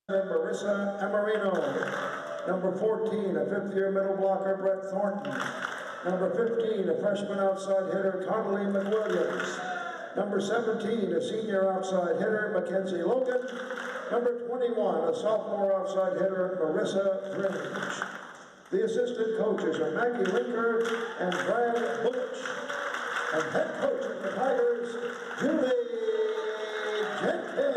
Marissa Amarino. Number 14, a fifth-year middle blocker, Brett Thornton. Number 15, a freshman outside hitter, Connolly McWilliams. Number 17, a senior outside hitter, Mackenzie Logan. Number 21, a sophomore outside hitter, Marissa Trinity. The assistant coaches are Maggie Winker and Brad Butch. And head coach of the Tigers, Julie Jenkins.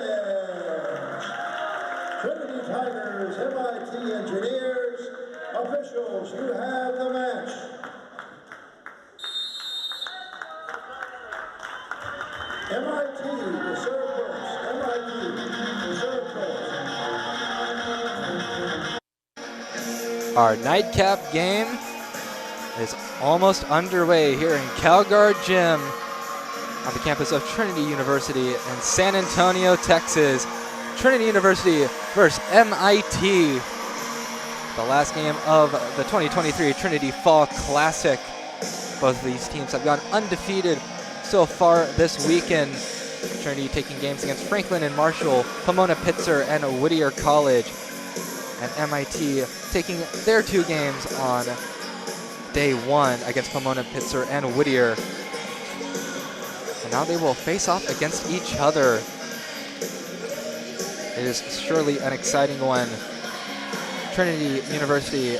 Trinity Tigers, MIT Engineers, officials, you have the match. MIT to serve first. MIT to serve first. Our nightcap game is almost underway here in CalGuard Gym on the campus of Trinity University in San Antonio, Texas. Trinity University versus MIT. The last game of the 2023 Trinity Fall Classic. Both of these teams have gone undefeated so far this weekend. Trinity taking games against Franklin and Marshall, Pomona Pitzer, and Whittier College. And MIT taking their two games on day one against Pomona Pitzer and Whittier. And now they will face off against each other. It is surely an exciting one. Trinity University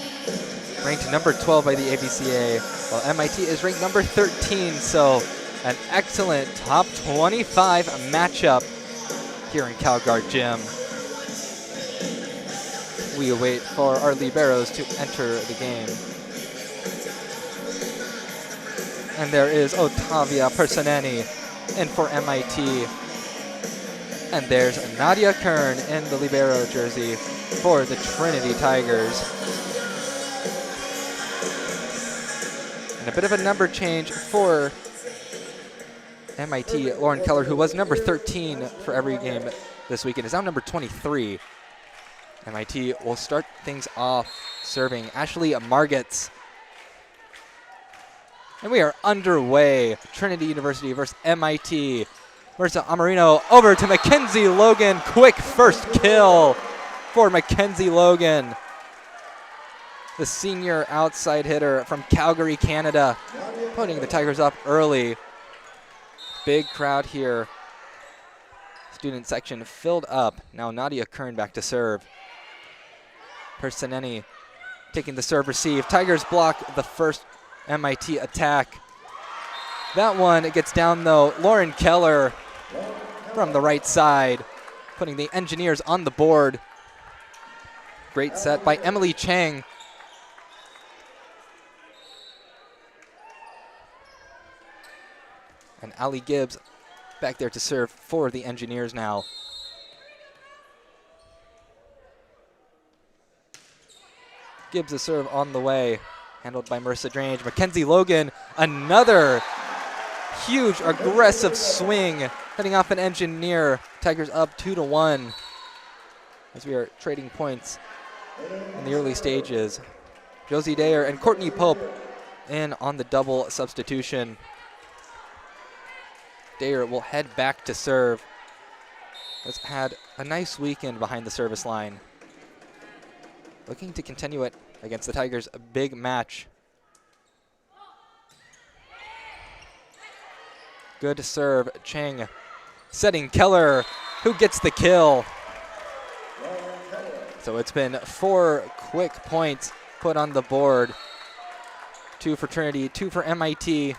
ranked number 12 by the ABCA, while MIT is ranked number 13, so an excellent top 25 matchup here in CalGuard Gym. We await for our liberos to enter the game. And there is Otavia Personeni in for MIT. And there's Nadia Kern in the libero jersey for the Trinity Tigers. And a bit of a number change for MIT. Lauren Keller, who was number 13 for every game this weekend, is now number 23. MIT will start things off serving Ashley Margetts. And we are underway. Trinity University versus MIT. Marissa Amarino over to Mackenzie Logan. Quick first kill for Mackenzie Logan, the senior outside hitter from Calgary, Canada, putting the Tigers up early. Big crowd here. Student section filled up. Now Nadia Kern back to serve. Personeni taking the serve receive. Tigers block the first MIT attack. That one, it gets down though. Lauren Keller from the right side, putting the Engineers on the board. Great set by Emily Chang. And Ali Gibbs back there to serve for the Engineers now. Gibbs a serve on the way, handled by Marissa Drange. Mackenzie Logan, another huge aggressive swing, heading off an Engineer. Tigers up 2-1 as we are trading points in the early stages. Josie Dayer and Courtney Pope in on the double substitution. Dayer will head back to serve. Has had a nice weekend behind the service line. Looking to continue it against the Tigers, a big match. Good serve, Chang setting Keller, who gets the kill. So it's been 4 quick points put on the board. 2 for Trinity, 2 for MIT.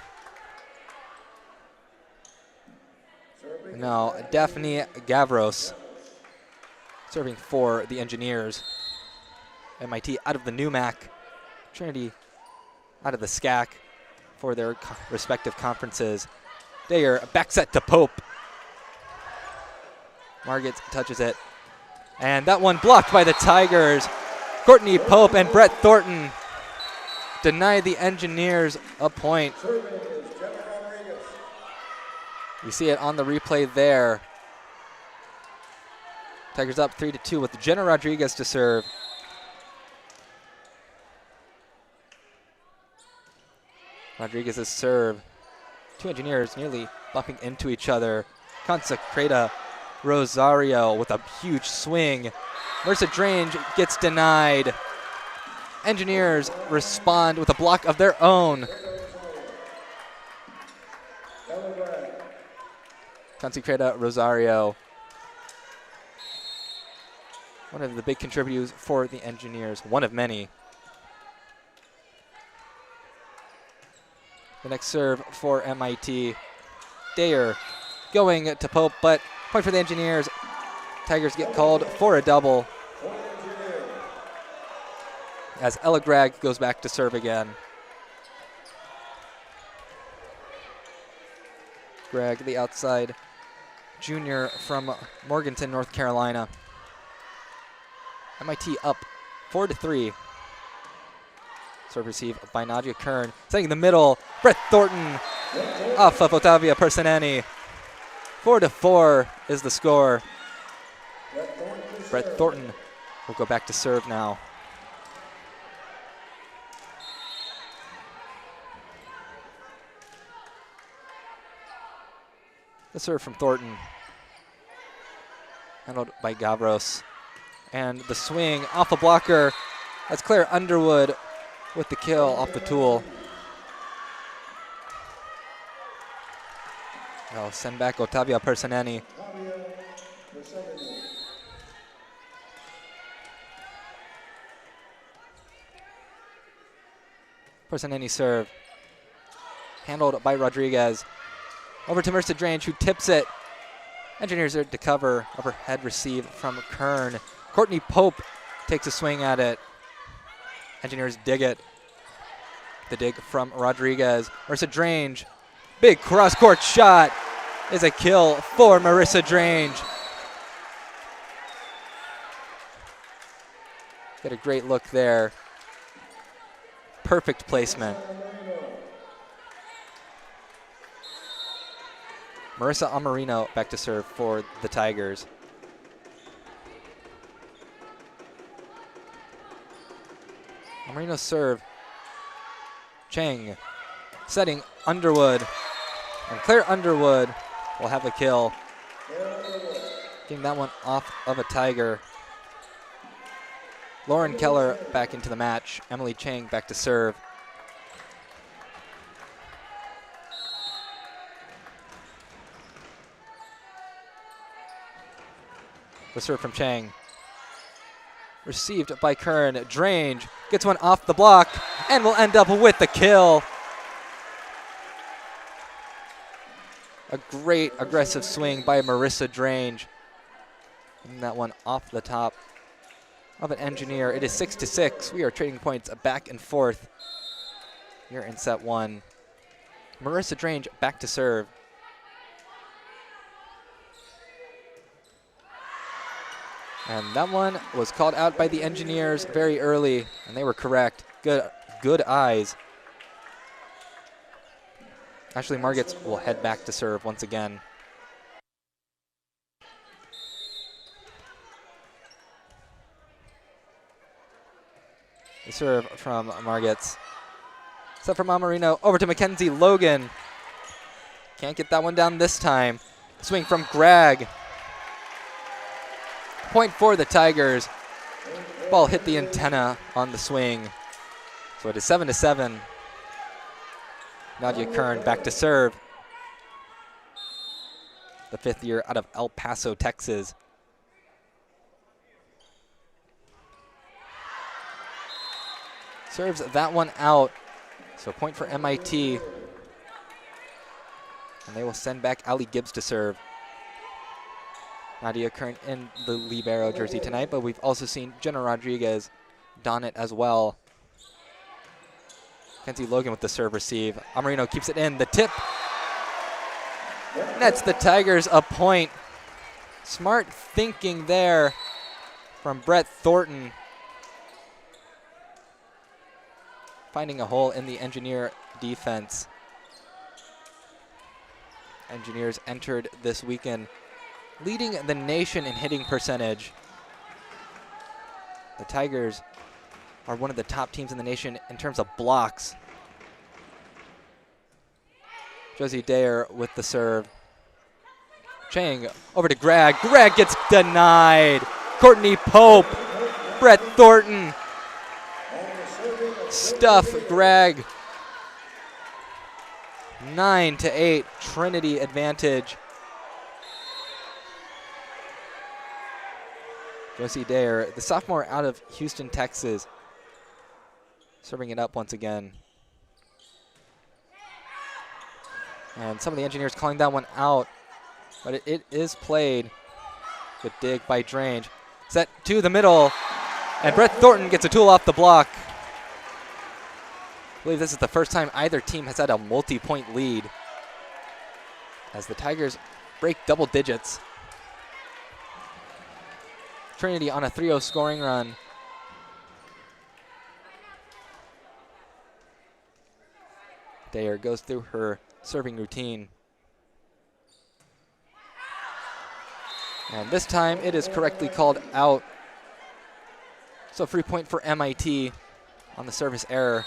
Now Daphne Gavros serving for the Engineers. MIT out of the NUMAC, Trinity out of the SCAC for their respective conferences. Dayer, back set to Pope. Margetts touches it. And that one blocked by the Tigers. Courtney Pope and Brett Thornton deny the Engineers a point. You see it on the replay there. Tigers up 3-2 with Jenna Rodriguez to serve. Rodriguez's serve. 2 Engineers nearly bumping into each other. Consecrata Rosario with a huge swing. Marissa Drange gets denied. Engineers respond with a block of their own. Consecrata Rosario, one of the big contributors for the Engineers, one of many. The next serve for MIT. Dayer going to Pope, but point for the Engineers. Tigers get called for a double as Ella Gregg goes back to serve again. Gregg, the outside junior from Morganton, North Carolina. MIT up 4-3. Serve receive by Nadia Kern. Setting in the middle, Brett Thornton off of Ottavia Personani. 4-4 is the score. Brett Thornton will go back to serve now. The serve from Thornton, handled by Gavros. And the swing off a blocker. That's Claire Underwood with the kill off the tool. They'll send back Ottavia Personani. Personani serve, handled by Rodriguez. Over to Marissa Drange, who tips it. Engineers are to cover. Overhead receive from Kern. Courtney Pope takes a swing at it. Engineers dig it. The dig from Rodriguez. Marissa Drange, big cross-court shot is a kill for Marissa Drange. Get a great look there. Perfect placement. Marissa Amarino back to serve for the Tigers. Amarino serve. Cheng setting Underwood. And Claire Underwood will have a kill. Getting that one off of a Tiger. Lauren Keller back into the match. Emily Cheng back to serve. The serve from Cheng. Received by Kern. Drange gets one off the block and will end up with the kill. A great aggressive swing by Marissa Drange. Getting that one off the top of an Engineer. It is 6-6. We are trading points back and forth here in set one. Marissa Drange back to serve. And that one was called out by the Engineers very early, and they were correct. Good eyes. Ashley Margits will head back to serve once again. The serve from Margits. Set from Amarino over to Mackenzie Logan. Can't get that one down this time. Swing from Gregg. Point for the Tigers. Ball hit the antenna on the swing. So it is 7-7. Nadia Kern back to serve. The fifth year out of El Paso, Texas. Serves that one out. So point for MIT. And they will send back Ali Gibbs to serve. Nadia Kern in the libero jersey tonight, but we've also seen Jenna Rodriguez don it as well. Kenzie Logan with the serve receive. Amarino keeps it in. The tip nets the Tigers a point. Smart thinking there from Brett Thornton. Finding a hole in the Engineer defense. Engineers entered this weekend leading the nation in hitting percentage. The Tigers are one of the top teams in the nation in terms of blocks. Josie Dayer with the serve. Chang over to Greg. Greg gets denied. Courtney Pope, Brett Thornton stuff Greg. 9-8, Trinity advantage. Josie Dayer, the sophomore out of Houston, Texas, serving it up once again. And some of the engineers calling that one out, but it is played. Good dig by Drange. Set to the middle, and Brett Thornton gets a tool off the block. I believe this is the first time either team has had a multi-point lead as the Tigers break double digits. Trinity on a 3-0 scoring run. Dayer goes through her serving routine. And this time it is correctly called out. So free point for MIT on the service error.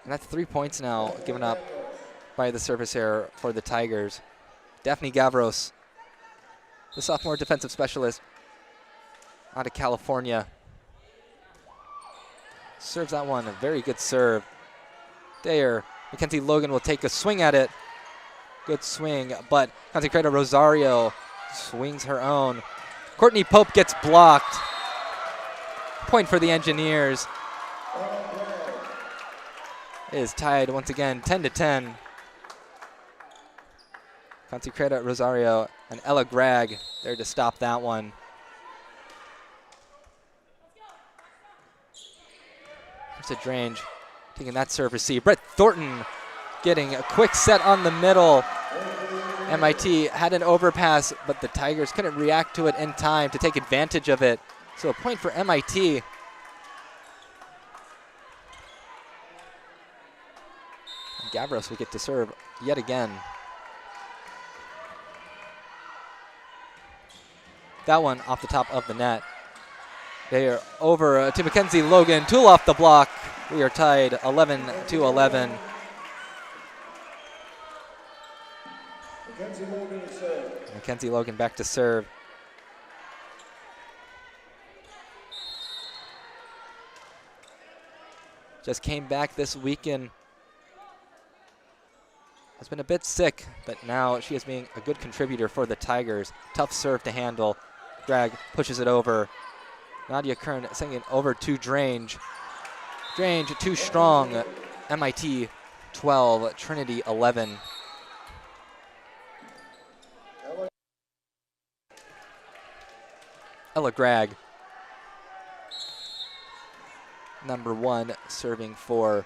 And that's 3 points now given up by the service error for the Tigers. Daphne Gavros, the sophomore defensive specialist out of California, serves that one. A very good serve. Dayer, Mackenzie Logan will take a swing at it. Good swing, but Consecrata Rosario swings her own. Courtney Pope gets blocked. Point for the Engineers. It is tied once again, 10-10. Consecrata Rosario and Ella Gregg there to stop that one. There's a Drange taking that serve receive. Brett Thornton getting a quick set on the middle. MIT had an overpass, but the Tigers couldn't react to it in time to take advantage of it. So a point for MIT. And Gavros will get to serve yet again. That one off the top of the net. They are over to Mackenzie Logan. Tool off the block. We are tied 11-11. Mackenzie Logan to serve. Mackenzie Logan back to serve. Just came back this weekend. Has been a bit sick, but now she is being a good contributor for the Tigers. Tough serve to handle. Greg pushes it over. Nadia Kern sending it over to Drange. Drange too strong. MIT 12, Trinity 11. Ella Gregg, number 1, serving for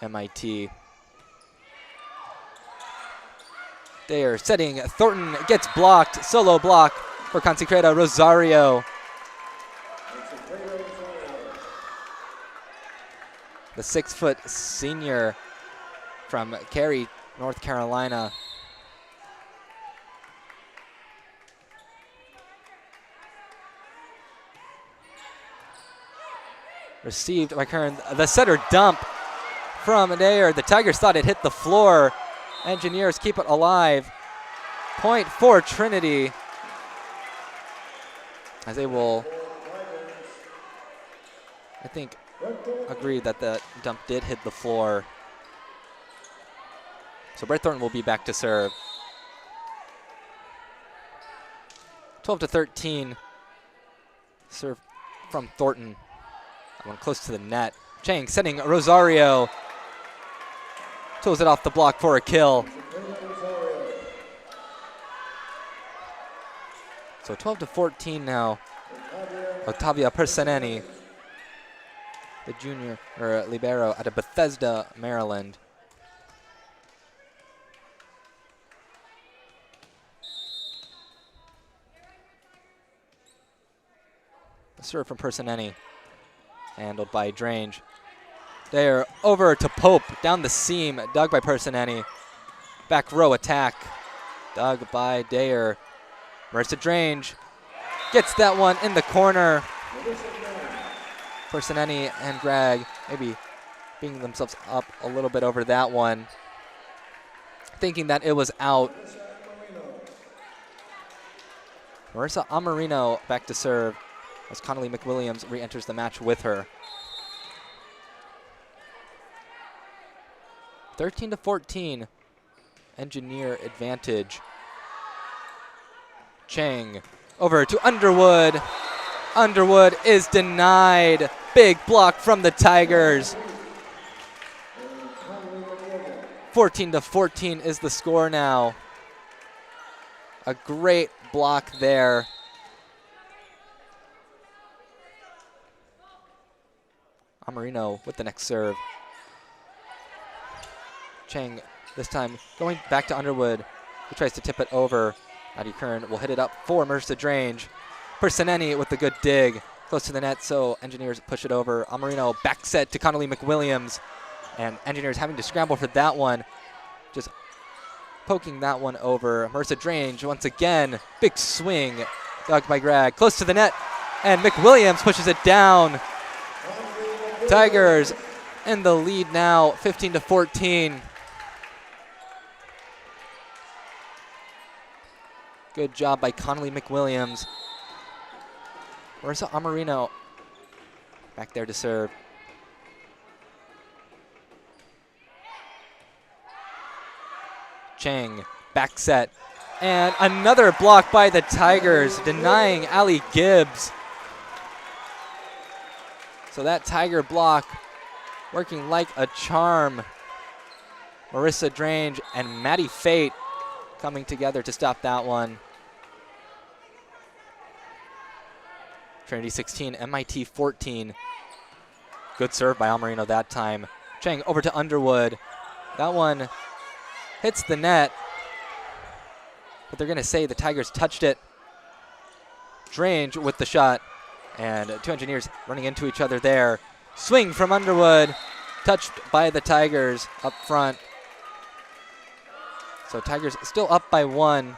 MIT. They are setting. Thornton gets blocked. Solo block for Consecrata Rosario. The 6-foot senior from Cary, North Carolina. Received by Kern. The setter dump from Dayer. The Tigers thought it hit the floor. Engineers keep it alive. Point for Trinity, as they will, I think, agree that the dump did hit the floor. So Brett Thornton will be back to serve. 12-13. Serve from Thornton. One close to the net. Chang setting Rosario. Tools it off the block for a kill. So 12-14 now. Octavia Persaneni, the junior or libero out of Bethesda, Maryland. A serve from Persaneni, handled by Drange. They're over to Pope, down the seam, dug by Persaneni. Back row attack, dug by Dayer. Marissa Drange gets that one in the corner. Persaneni and Gregg maybe beating themselves up a little bit over that one. thinking that it was out. Marissa Amarino back to serve as Connolly McWilliams re-enters the match with her. 13-14, Engineer advantage. Chang over to Underwood. Underwood is denied. Big block from the Tigers. 14-14 is the score now. A great block there. Amarino with the next serve. Chang this time going back to Underwood, who tries to tip it over. Maddie Kern will hit it up for Marissa Drange. Personeni with the good dig. Close to the net, so Engineers push it over. Amarino back set to Connolly McWilliams. And Engineers having to scramble for that one. Just poking that one over. Marissa Drange once again. Big swing. Dug by Greg. Close to the net. And McWilliams pushes it down. Tigers in the lead now, 15-14. Good job by Connolly McWilliams. Marissa Amarino back there to serve. Chang, back set. And another block by the Tigers, denying Allie Gibbs. So that Tiger block working like a charm. Marissa Drange and Maddie Fate coming together to stop that one. Trinity 16, MIT 14. Good serve by Amarino that time. Chang over to Underwood. That one hits the net, but they're going to say the Tigers touched it. Drange with the shot, and two Engineers running into each other there. Swing from Underwood, touched by the Tigers up front. So Tigers still up by one,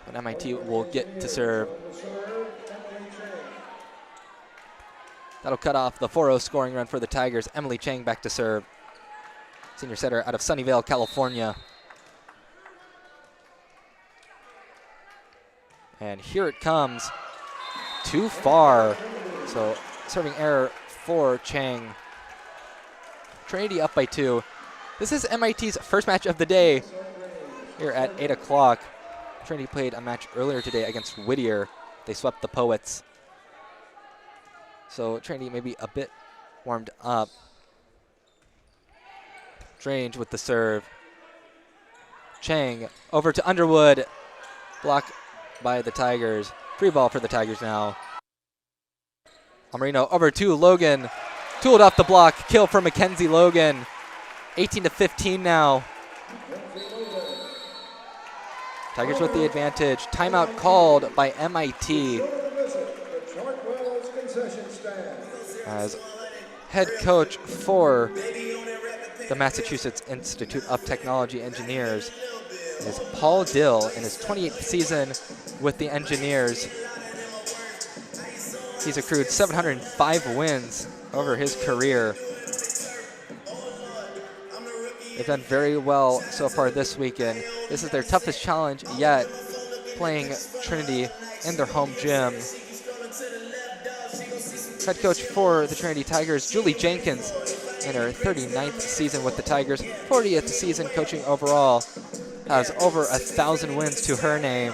but MIT will get to serve. That'll cut off the 4-0 scoring run for the Tigers. Emily Chang back to serve. Senior setter out of Sunnyvale, California. And here it comes. Too far. So serving error for Chang. Trinity up by 2. This is MIT's first match of the day here at 8 o'clock. Trinity played a match earlier today against Whittier. They swept the Poets. So Trinity maybe a bit warmed up. Drange with the serve. Chang over to Underwood. Block by the Tigers. Free ball for the Tigers now. Amarino over to Logan. Tooled off the block. Kill for Mackenzie Logan. 18-15 now. Tigers with the advantage. Timeout called by MIT. As head coach for the Massachusetts Institute of Technology Engineers is Paul Dill in his 28th season with the Engineers. He's accrued 705 wins over his career. They've done very well so far this weekend. This is their toughest challenge yet, playing Trinity in their home gym. Head coach for the Trinity Tigers, Julie Jenkins, in her 39th season with the Tigers, 40th season coaching overall, has over 1,000 wins to her name.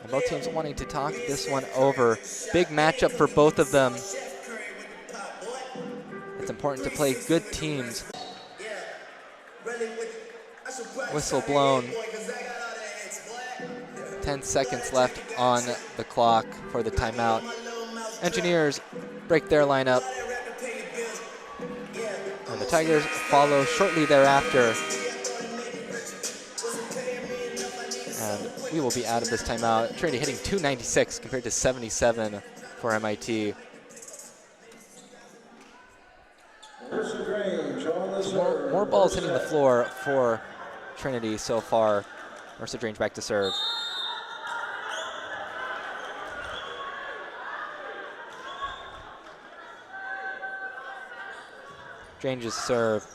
And both teams wanting to talk this one over. Big matchup for both of them. It's important to play good teams. Whistle blown. 10 seconds left on the clock for the timeout. Engineers break their lineup. And the Tigers follow shortly thereafter. And we will be out of this timeout. Trinity hitting 296 compared to 77 for MIT. So more balls hitting the floor for Trinity so far. Marissa Drange back to serve. Drange's serve.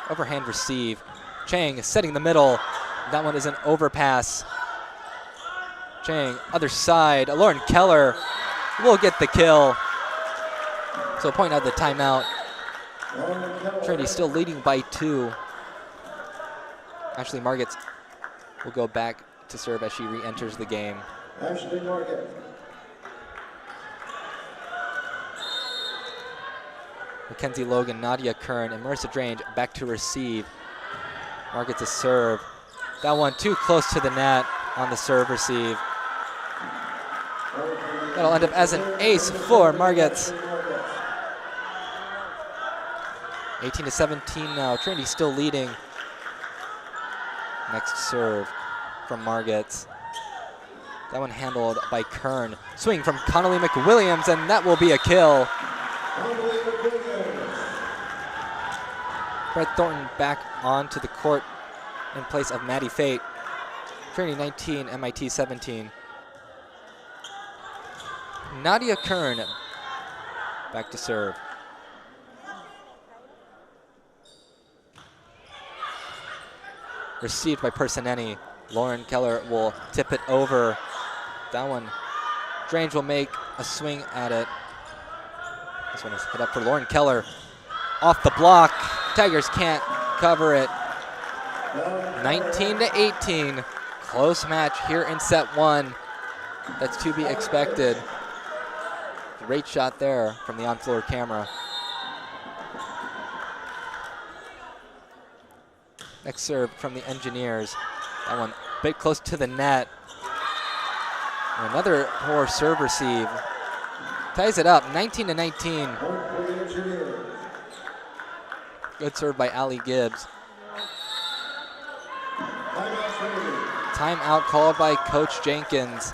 Overhand receive. Chang setting the middle. That one is an overpass. Chang, other side. Lauren Keller will get the kill. So a point out of the timeout. Trinity still leading by 2. Ashley Margetts will go back to serve as she re-enters the game. Ashley Margetts. Mackenzie Logan, Nadia Kern, and Marissa Drange back to receive. Margetts to serve. That one too close to the net on the serve receive. That'll end up as an ace for Margetts. 18-17 now. Trinity still leading. Next serve from Margetts. That one handled by Kern. Swing from Connolly McWilliams, and that will be a kill. Brett Thornton back onto the court in place of Maddie Fate. Trinity 19, MIT 17. Nadia Kern back to serve. Received by Personeni. Lauren Keller will tip it over. That one, Drange will make a swing at it. This one is hit up for Lauren Keller. Off the block. Tigers can't cover it. 19-18. Close match here in set 1. That's to be expected. Great shot there from the on-floor camera. Next serve from the Engineers. That one a bit close to the net. And another poor serve receive. Ties it up, 19-19. Good serve by Allie Gibbs. Timeout called by Coach Jenkins.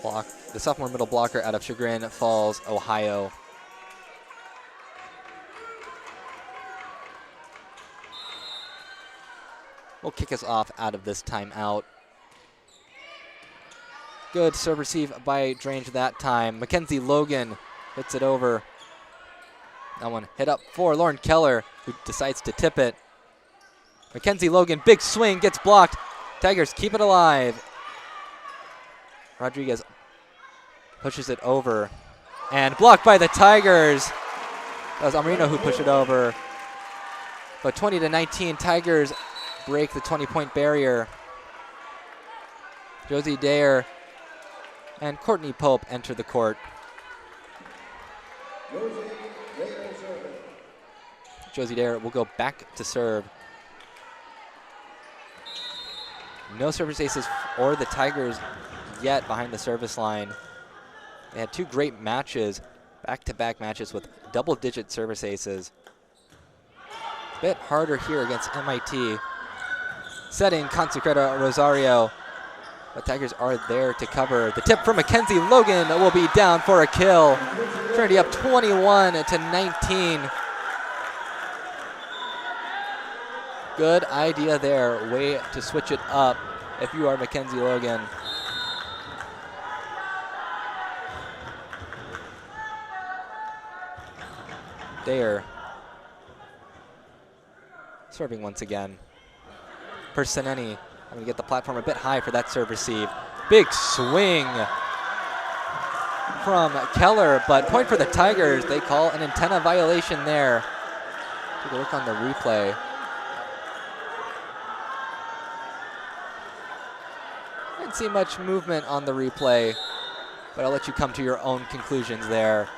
Block, the sophomore middle blocker out of Chagrin Falls, Ohio. Will kick us off out of this timeout. Good serve receive by Drange that time. Mackenzie Logan hits it over. That one hit up for Lauren Keller, who decides to tip it. Mackenzie Logan, big swing, gets blocked. Tigers keep it alive. Rodriguez pushes it over and blocked by the Tigers. That was Amarino who pushed it over. But 20-19, Tigers break the 20-point barrier. Josie Dare and Courtney Pope enter the court. Josie Dare will go back to serve. No service aces or the Tigers yet behind the service line. They had 2 great matches, back-to-back matches with double-digit service aces. A bit harder here against MIT. Setting Consecrata Rosario, but Tigers are there to cover. The tip from Mackenzie Logan will be down for a kill. Trinity up 21-19. Good idea there, way to switch it up if you are Mackenzie Logan. Dayer serving once again. Persineni having to get the platform a bit high for that serve receive. Big swing from Keller, but point for the Tigers. They call an antenna violation there. Take a look on the replay. Didn't see much movement on the replay, but I'll let you come to your own conclusions there.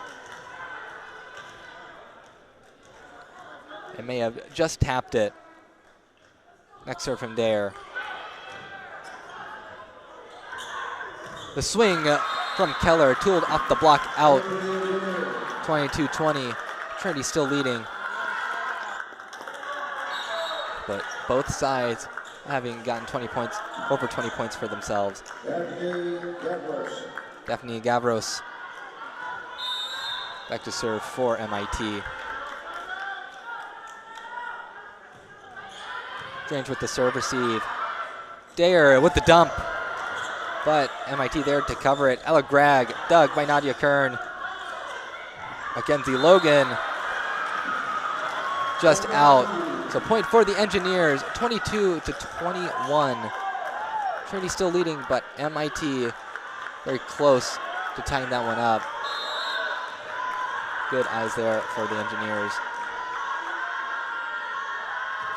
It may have just tapped it. Next serve from Dayer. The swing from Keller, tooled off the block out. 22-20. Trinity still leading. But both sides having gotten 20 points, over 20 points for themselves. Daphne Gavros back to serve for MIT. Strange with the serve receive. Dayer with the dump, but MIT there to cover it. Ella Gragg, dug by Nadia Kern. Mackenzie Logan just out. So point for the Engineers, 22-21. Trinity still leading, but MIT very close to tying that one up. Good eyes there for the Engineers.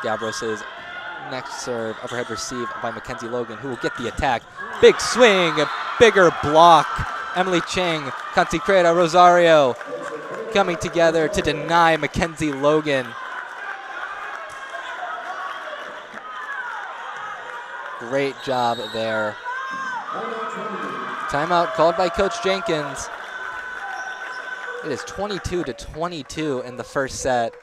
Gavros's next serve, overhead receive by Mackenzie Logan, who will get the attack. Big swing, bigger block. Emily Cheng, Consecrada Rosario coming together to deny Mackenzie Logan. Great job there. Timeout called by Coach Jenkins. It is 22-22 in the first set.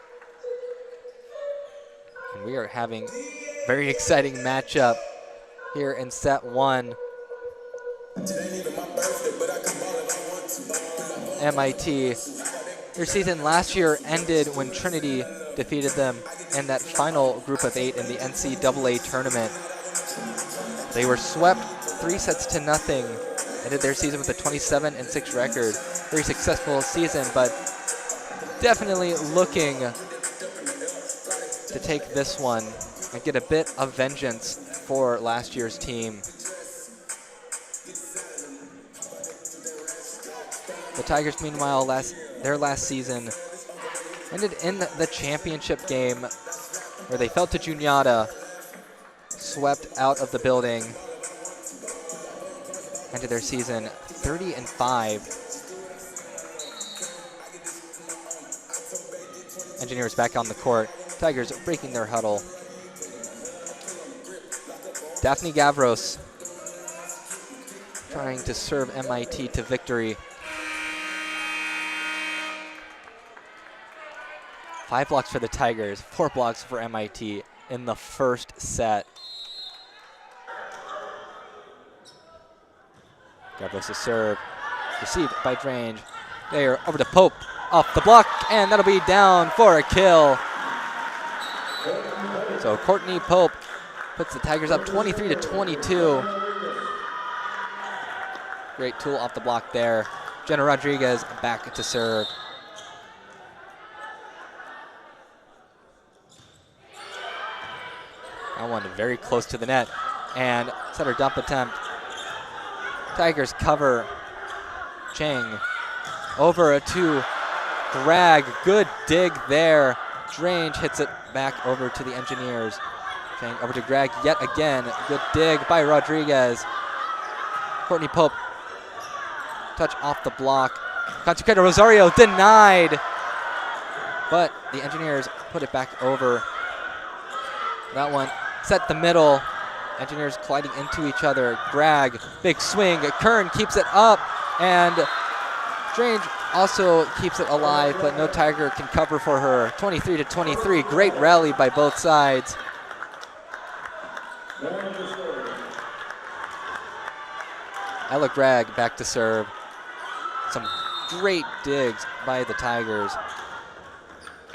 And we are having a very exciting matchup here in set one. MIT, their season last year ended when Trinity defeated them in that final group of 8 in the NCAA tournament. They were swept 3-0. Ended their season with a 27-6 record. Very successful season, but definitely looking to take this one and get a bit of vengeance for last year's team. The Tigers, meanwhile, their last season ended in the championship game where they fell to Juniata, swept out of the building, ended their season 30-5. Engineers back on the court. Tigers breaking their huddle. Daphne Gavros trying to serve MIT to victory. 5 blocks for the Tigers, 4 blocks for MIT in the first set. Gavros' serve, received by Drange. There, over to Pope, off the block, and that'll be down for a kill. So Courtney Pope puts the Tigers up 23-22. Great tool off the block there. Jenna Rodriguez back to serve. That one very close to the net, and setter dump attempt. Tigers cover. Cheng over to Gragg. Good dig there. Drange hits it back over to the Engineers. Cheng over to Gragg yet again. Good dig by Rodriguez. Courtney Pope. Touch off the block. Consecrada Rosario denied. But the Engineers put it back over. That one set the middle. Engineers colliding into each other. Gragg, big swing. Kern keeps it up, and Strange also keeps it alive, but no Tiger can cover for her. 23-23. Great rally by both sides. Ella Gragg back to serve. Some great digs by the Tigers.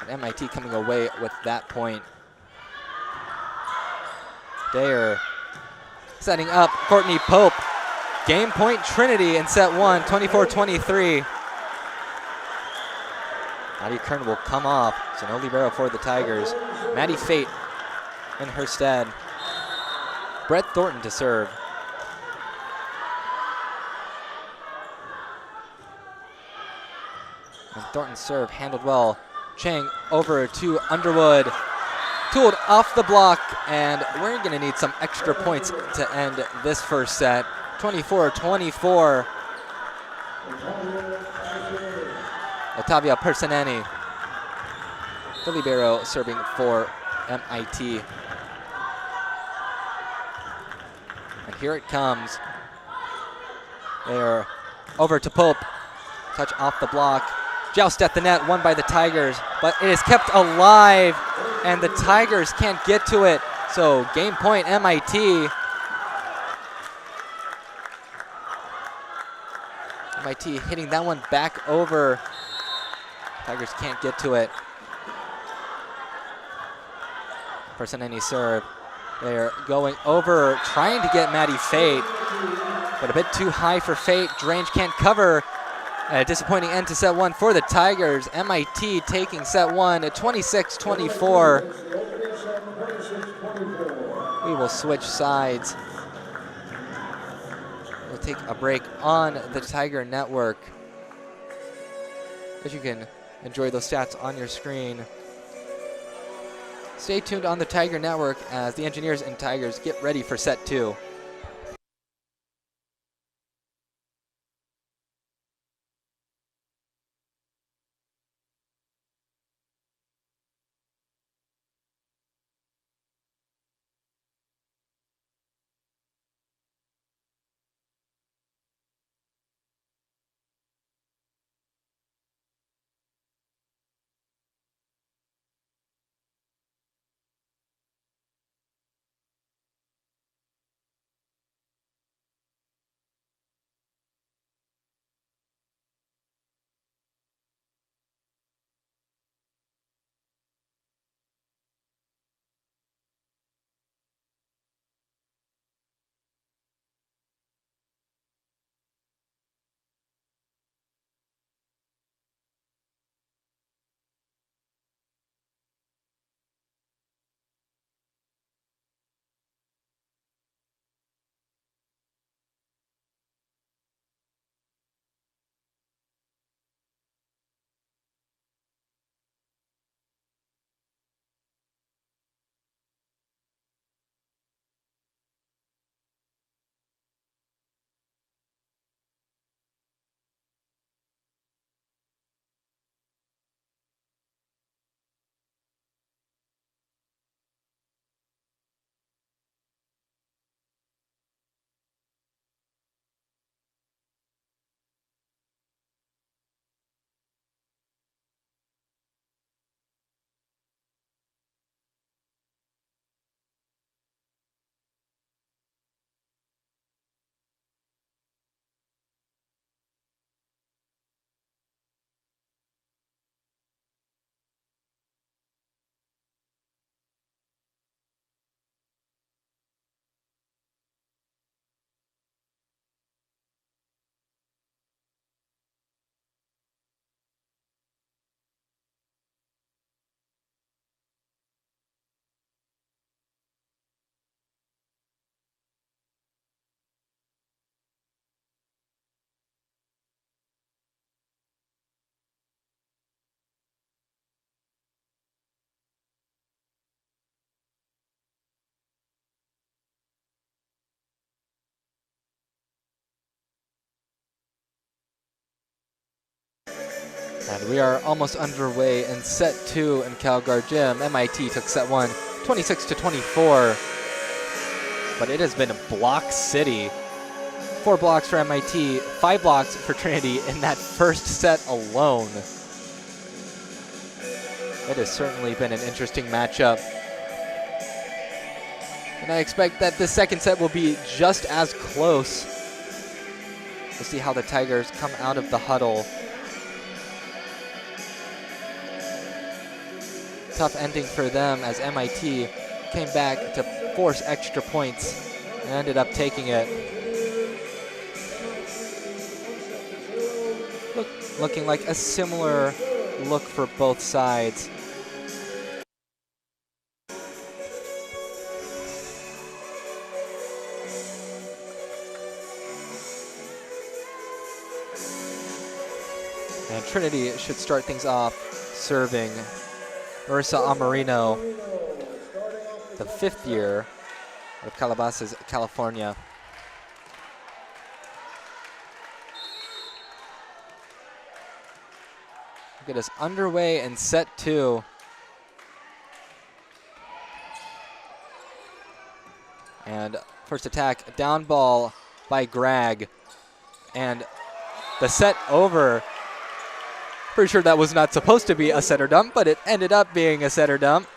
And MIT coming away with that point. Dayer setting up Courtney Pope. Game point Trinity in set one, 24-23. Maddie Kern will come off, so no libero for the Tigers. Maddie Fate in her stead. Brett Thornton to serve. And Thornton's serve handled well. Chang over to Underwood. Tooled off the block, and we're going to need some extra points to end this first set. 24-24. Ottavia Personeni, the libero, serving for MIT. And here it comes. They're over to Pope. Touch off the block. Joust at the net, won by the Tigers, but it is kept alive, and the Tigers can't get to it. So game point, MIT. MIT hitting that one back over. Tigers can't get to it. Personeni serve. They're going over, trying to get Maddie Fate, but a bit too high for Fate. Drange can't cover. A disappointing end to set one for the Tigers. MIT taking set one at 26-24. We will switch sides. We'll take a break on the Tiger Network, as you can enjoy those stats on your screen. Stay tuned on the Tiger Network as the Engineers and Tigers get ready for set two. And we are almost underway in set two in CalGuard Gym. MIT took set one, 26-24. But it has been a block city. 4 blocks for MIT, 5 blocks for Trinity in that first set alone. It has certainly been an interesting matchup. And I expect that the second set will be just as close. We'll see how the Tigers come out of the huddle. Tough ending for them as MIT came back to force extra points and ended up taking it. Looking like a similar look for both sides. And Trinity should start things off serving. Marissa Amarino, the 5th year of Calabasas, California. Get us underway in set 2. And first attack, down ball by Greg. And the set over. Pretty sure that was not supposed to be a setter dump, but it ended up being a setter dump.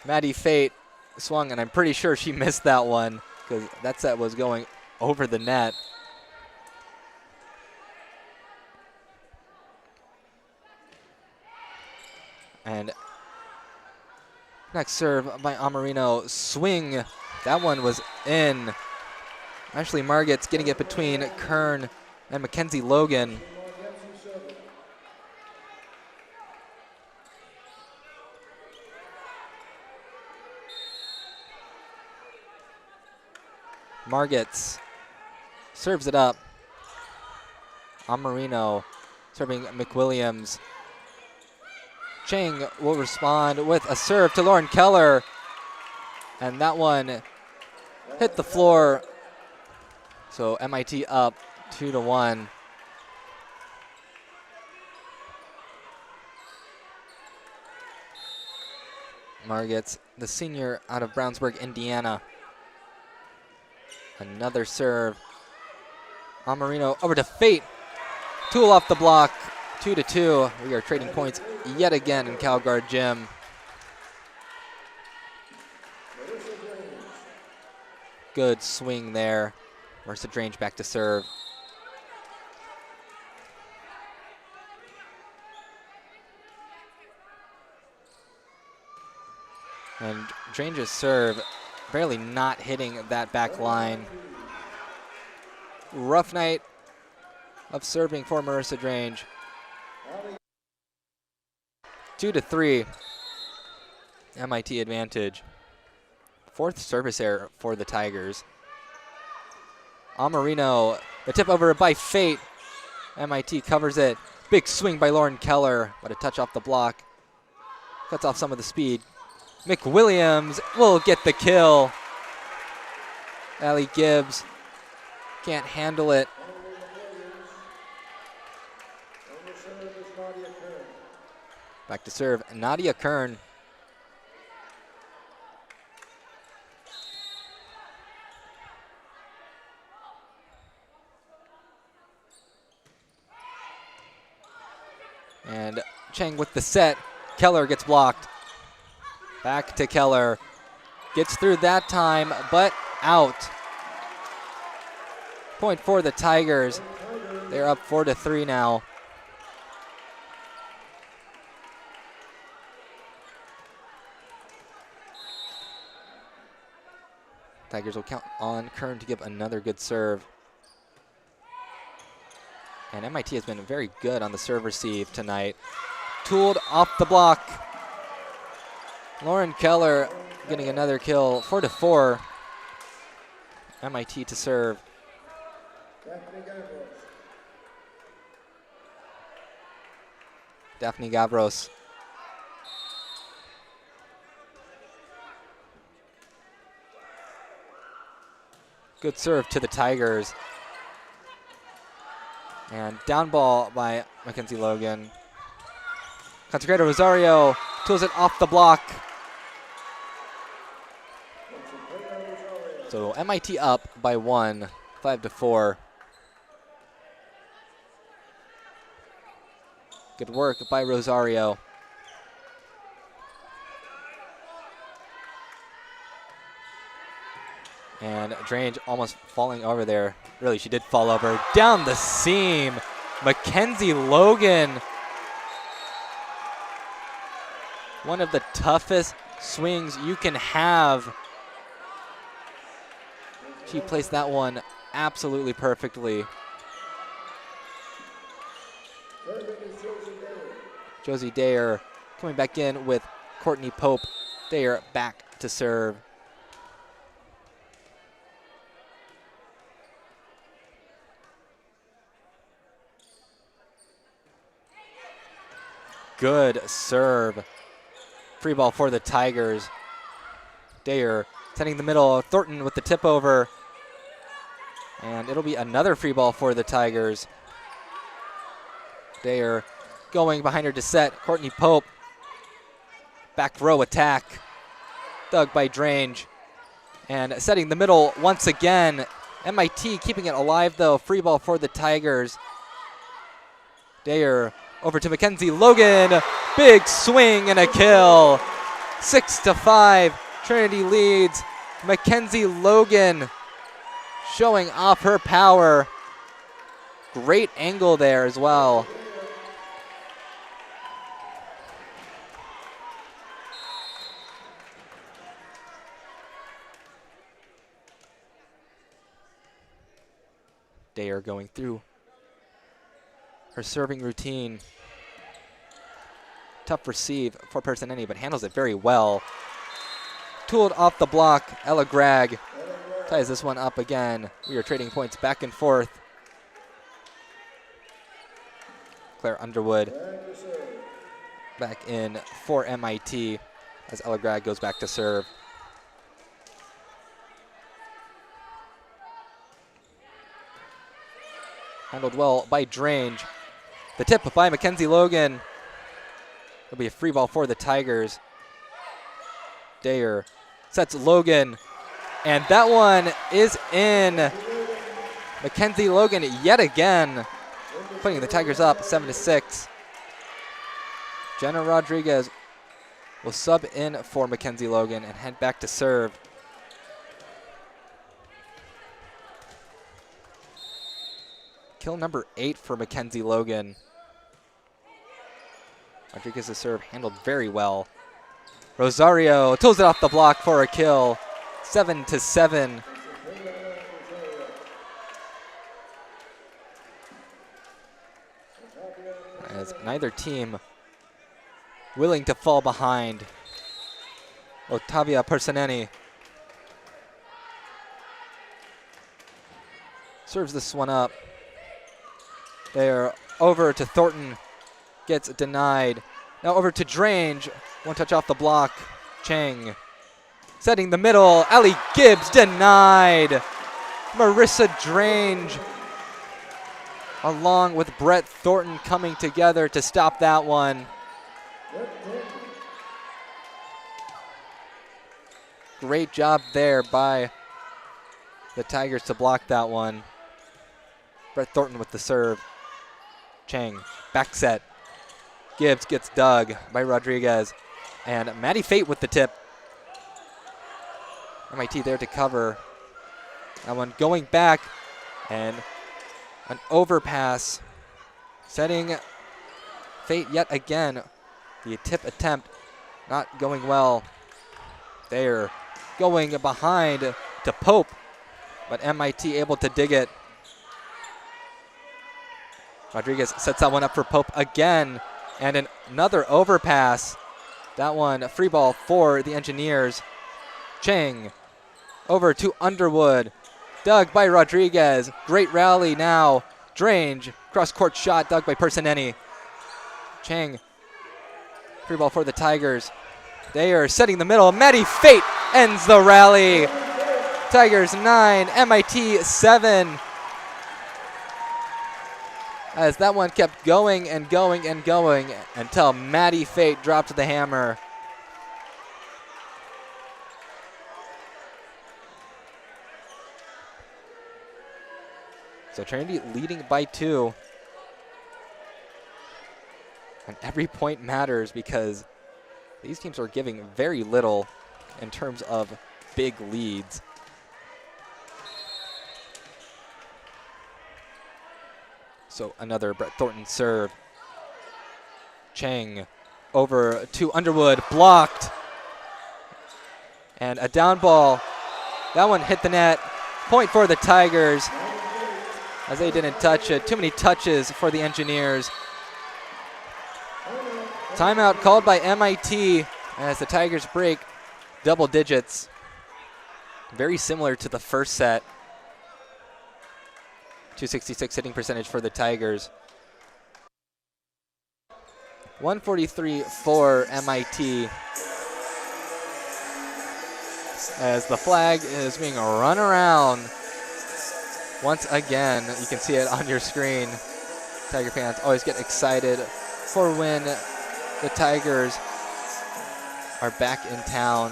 Maddie Fate swung, and I'm pretty sure she missed that one because that set was going over the net. And next serve by Amarino, swing. That one was in. Ashley Marget's getting it between Kern and Mackenzie Logan. Margetts serves it up. Amarino serving McWilliams. Chang will respond with a serve to Lauren Keller. And that one hit the floor. So MIT up 2-1. Margetts, the senior out of Brownsburg, Indiana. Another serve. Amarino over to Fate. Tool off the block. 2-2. We are trading points yet again in CalGuard Gym. Good swing there. Marissa Drange back to serve. And Drange's serve barely not hitting that back line. Rough night of serving for Marissa Drange. 2-3. MIT advantage. 4th service error for the Tigers. Amarino, the tip over by Fate. MIT covers it. Big swing by Lauren Keller, but a touch off the block. Cuts off some of the speed. McWilliams will get the kill. Allie Gibbs can't handle it. Back to serve, Nadia Kern. And Chang with the set. Keller gets blocked. Back to Keller. Gets through that time, but out. Point for the Tigers. They're up 4-3 now. Tigers will count on Kern to give another good serve. And MIT has been very good on the serve receive tonight. Tooled off the block. Lauren Keller getting another kill. 4-4. MIT to serve. Daphne Gavros. Good serve to the Tigers. And down ball by Mackenzie Logan. Consecrator Rosario tools it off the block. So MIT up by 1, 5-4. Good work by Rosario. And Drange almost falling over there. Really, she did fall over. Down the seam. Mackenzie Logan. One of the toughest swings you can have. She placed that one absolutely perfectly. Josie Dayer coming back in with Courtney Pope. Dayer back to serve. Good serve. Free ball for the Tigers. Dayer sending the middle. Thornton with the tip over. And it'll be another free ball for the Tigers. Dayer going behind her to set. Courtney Pope. Back row attack. Dug by Drange. And setting the middle once again. MIT keeping it alive though. Free ball for the Tigers. Dayer over to Mackenzie Logan. Big swing and a kill. 6-5. Trinity leads. Mackenzie Logan showing off her power. Great angle there as well. Dayer going through her serving routine. Tough receive for Personeni, but handles it very well. Tooled off the block. Ella Gregg ties this one up again. We are trading points back and forth. Claire Underwood back in for MIT as Ella Gregg goes back to serve. Handled well by Drange. The tip by Mackenzie Logan. It'll be a free ball for the Tigers. Dayer sets Logan. And that one is in. Mackenzie Logan yet again, putting the Tigers up 7-6. Jenna Rodriguez will sub in for Mackenzie Logan and head back to serve. Kill number 8 for Mackenzie Logan. Rodriguez's serve handled very well. Rosario tools it off the block for a kill. 7-7. As neither team willing to fall behind. Ottavia Personeni serves this one up. They're over to Thornton, gets denied. Now over to Drange, one touch off the block. Chang setting the middle. Allie Gibbs denied. Marissa Drange along with Brett Thornton coming together to stop that one. Great job there by the Tigers to block that one. Brett Thornton with the serve. Chang, back set. Gibbs gets dug by Rodriguez. And Maddie Fate with the tip. MIT there to cover. That one going back. And an overpass. Setting Fate yet again. The tip attempt not going well. There. Going behind to Pope. But MIT able to dig it. Rodriguez sets that one up for Pope again. And another overpass. That one, a free ball for the Engineers. Chang over to Underwood. Dug by Rodriguez. Great rally now. Drange, cross-court shot dug by Personeni. Chang, free ball for the Tigers. They are setting the middle. Maddie Fate ends the rally. Tigers 9, MIT 7. As that one kept going and going and going until Maddie Fate dropped the hammer. So Trinity leading by 2. And every point matters because these teams are giving very little in terms of big leads. So another Brett Thornton serve. Chang over to Underwood, blocked. And a down ball. That one hit the net. Point for the Tigers as they didn't touch it. Too many touches for the Engineers. Timeout called by MIT as the Tigers break double digits. Very similar to the first set. 266 hitting percentage for the Tigers. 143 for MIT. As the flag is being run around once again. You can see it on your screen. Tiger fans always get excited for when the Tigers are back in town.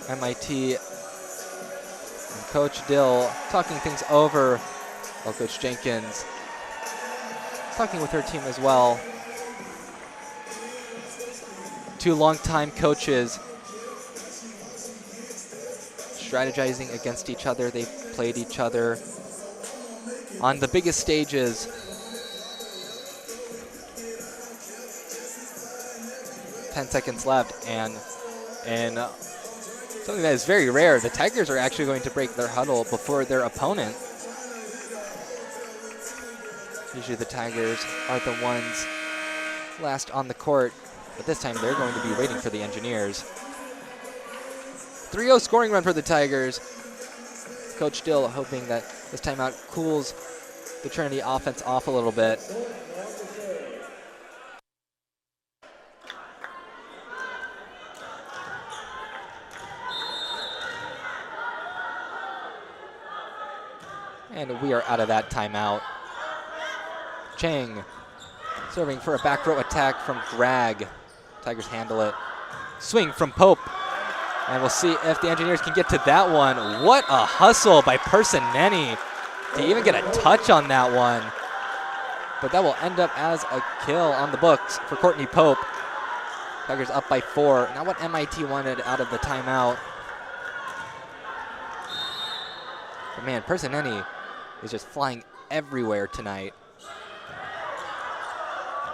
MIT and Coach Dill talking things over, while Coach Jenkins talking with her team as well. Two longtime coaches strategizing against each other. They've played each other on the biggest stages. Ten seconds left, and something that is very rare, the Tigers are actually going to break their huddle before their opponent. Usually the Tigers are the ones last on the court, but this time they're going to be waiting for the Engineers. 3-0 scoring run for the Tigers. Coach Dill hoping that this timeout cools the Trinity offense off a little bit. And we are out of that timeout. Chang serving for a back row attack from Grag. Tigers handle it. Swing from Pope. And we'll see if the Engineers can get to that one. What a hustle by Personeni to even get a touch on that one. But that will end up as a kill on the books for Courtney Pope. Tigers up by 4. Not what MIT wanted out of the timeout. But man, Personeni is just flying everywhere tonight.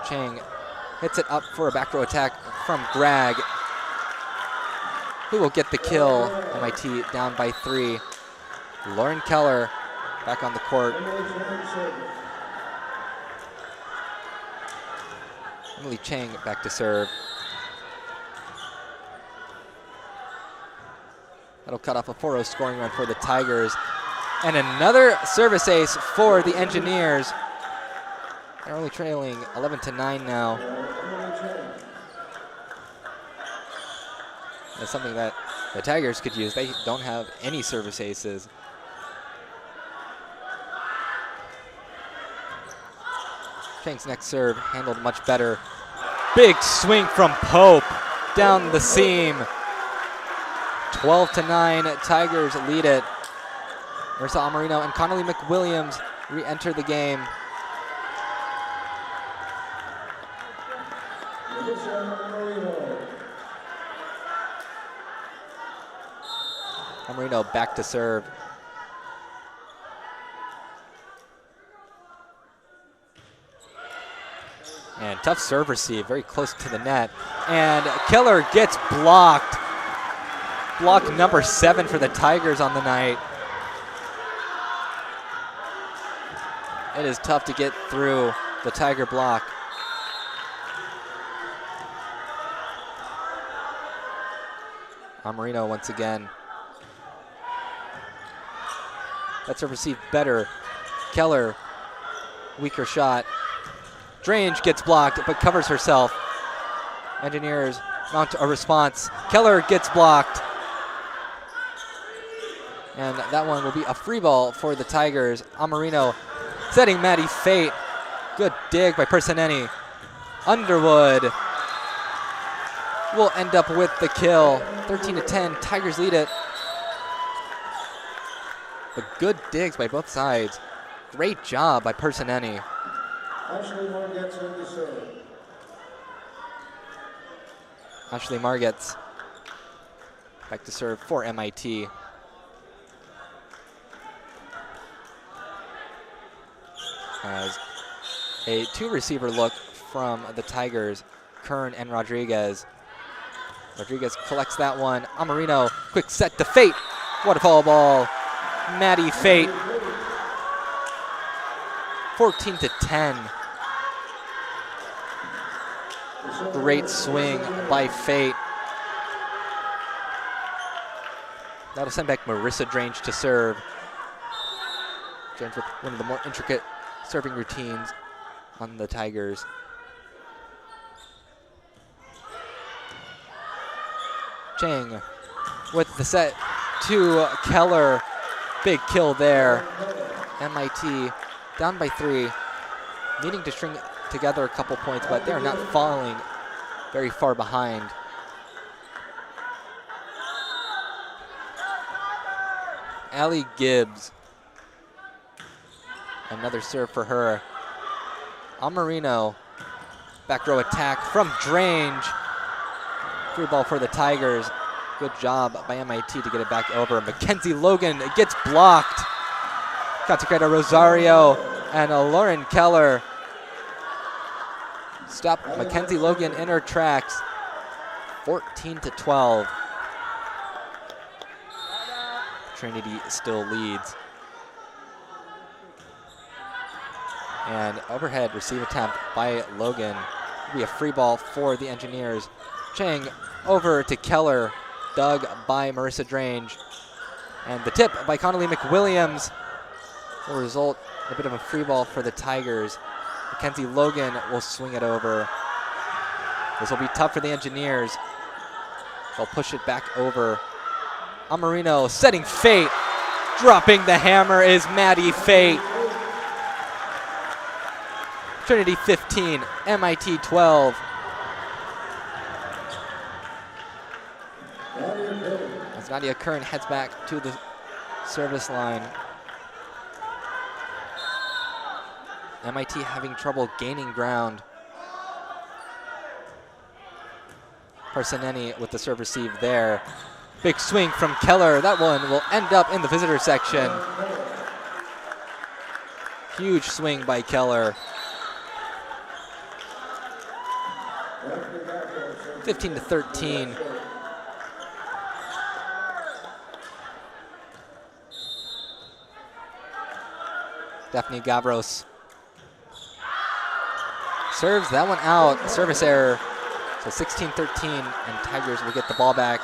Chang hits it up for a back row attack from Grag, who will get the kill. MIT down by 3. Lauren Keller back on the court. Emily Chang back to serve. That'll cut off a 4-0 scoring run for the Tigers. And another service ace for the Engineers. They're only trailing 11-9 now. That's something that the Tigers could use. They don't have any service aces. Chang's next serve handled much better. Big swing from Pope down the seam. 12-9, Tigers lead it. Marissa Amarino and Connolly McWilliams re-enter the game. Amarino back to serve. And tough serve receive, very close to the net. And Keller gets blocked. Block number 7 for the Tigers on the night. It is tough to get through the Tiger block. Amarino once again. That serve received better. Keller, weaker shot. Drange gets blocked but covers herself. Engineers mount a response. Keller gets blocked. And that one will be a free ball for the Tigers. Amarino setting Maddie Fate. Good dig by Personeni. Underwood will end up with the kill. 13-10, Tigers lead it. But good digs by both sides. Great job by Personeni. Ashley Margetts in to serve. Ashley Margetts back to serve for MIT. Has a 2-receiver look from the Tigers, Kern and Rodriguez. Rodriguez collects that one. Amarino, quick set to Fate. Waterfall ball. Maddie Fate 14-10. Great swing by Fate. That'll send back Marissa Drange to serve. Drange with one of the more intricate serving routines on the Tigers. Chang with the set to Keller. Big kill there. MIT down by 3, needing to string together a couple points, but they're not falling very far behind. Allie Gibbs. Another serve for her. Amarino. Back row attack from Drange. Free ball for the Tigers. Good job by MIT to get it back over. Mackenzie Logan gets blocked. Kataketa Rosario and Lauren Keller stop Mackenzie Logan in her tracks. 14-12. Trinity still leads. And overhead receive attempt by Logan. It'll be a free ball for the Engineers. Chang over to Keller, dug by Marissa Drange. And the tip by Connolly McWilliams will result in a bit of a free ball for the Tigers. Mackenzie Logan will swing it over. This will be tough for the Engineers. They'll push it back over. Amarino setting Fate. Dropping the hammer is Maddie Fate. Trinity 15, MIT 12. As Nadia Kern heads back to the service line. MIT having trouble gaining ground. Parsaneni with the serve receive there. Big swing from Keller. That one will end up in the visitor section. Huge swing by Keller. 15-13. Daphne Gavros serves that one out. Service error. So 16-13, and Tigers will get the ball back.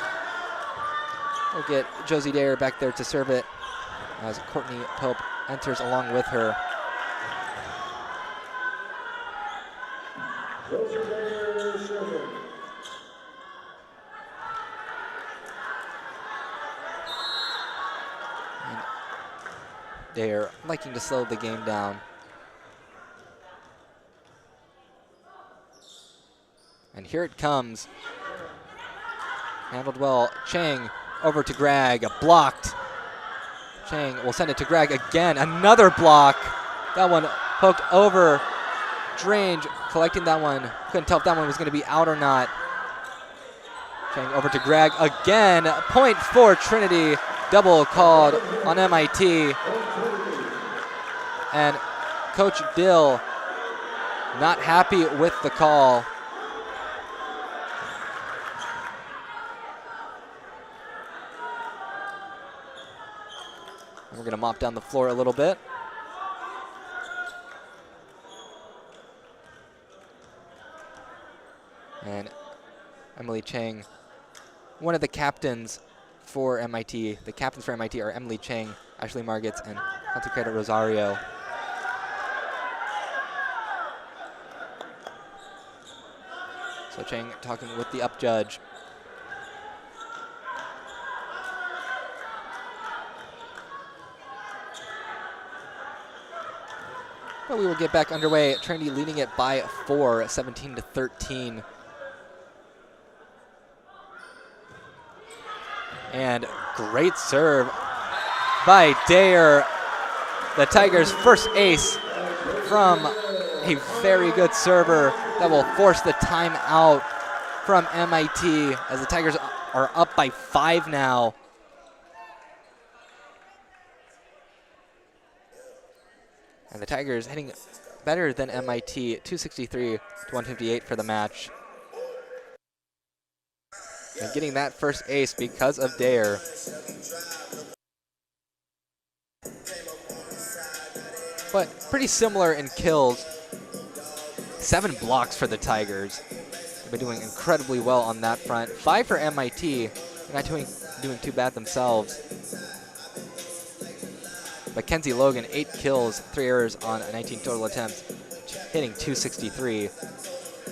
We'll get Josie Dare back there to serve it as Courtney Pope enters along with her. And Dare liking to slow the game down. And here it comes. Handled well. Chang over to Greg. Blocked. Chang will send it to Greg again. Another block. That one poked over. Drange collecting that one. Couldn't tell if that one was going to be out or not. Chang over to Greg again. Point for Trinity. Double called on MIT. And Coach Dill not happy with the call. We're going to mop down the floor a little bit. And Emily Chang, one of the captains for MIT. The captains for MIT are Emily Chang, Ashley Margits, and Kataketa Rosario. So Chang talking with the up judge. But we will get back underway. Trinity leading it by 4, 17-13. And great serve by Dare. The Tigers' first ace from a very good server that will force the timeout from MIT as the Tigers are up by 5 now. And the Tigers hitting better than MIT, 263-158 for the match. And getting that first ace because of Dare. but pretty similar in kills. 7 blocks for the Tigers. They've been doing incredibly well on that front. 5 for MIT. They're not doing too bad themselves. Mackenzie Logan, 8 kills, 3 errors on 19 total attempts, hitting .263.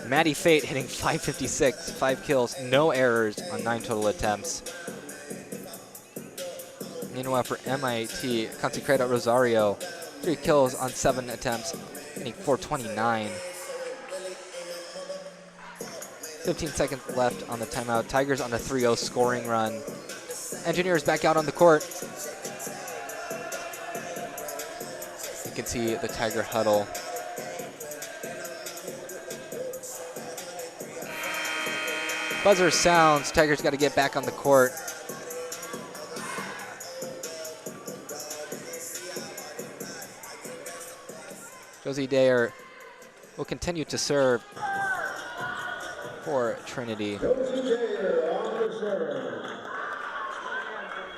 Maddie Fate hitting .556, 5 kills, no errors on 9 total attempts. Meanwhile, for MIT, Consecrado Rosario, 3 kills on 7 attempts, hitting .429. 15 seconds left on the timeout. Tigers on a 3-0 scoring run. Engineers back out on the court. You can see the Tiger huddle. Buzzer sounds. Tigers got to get back on the court. Josie Dayer will continue to serve for Trinity.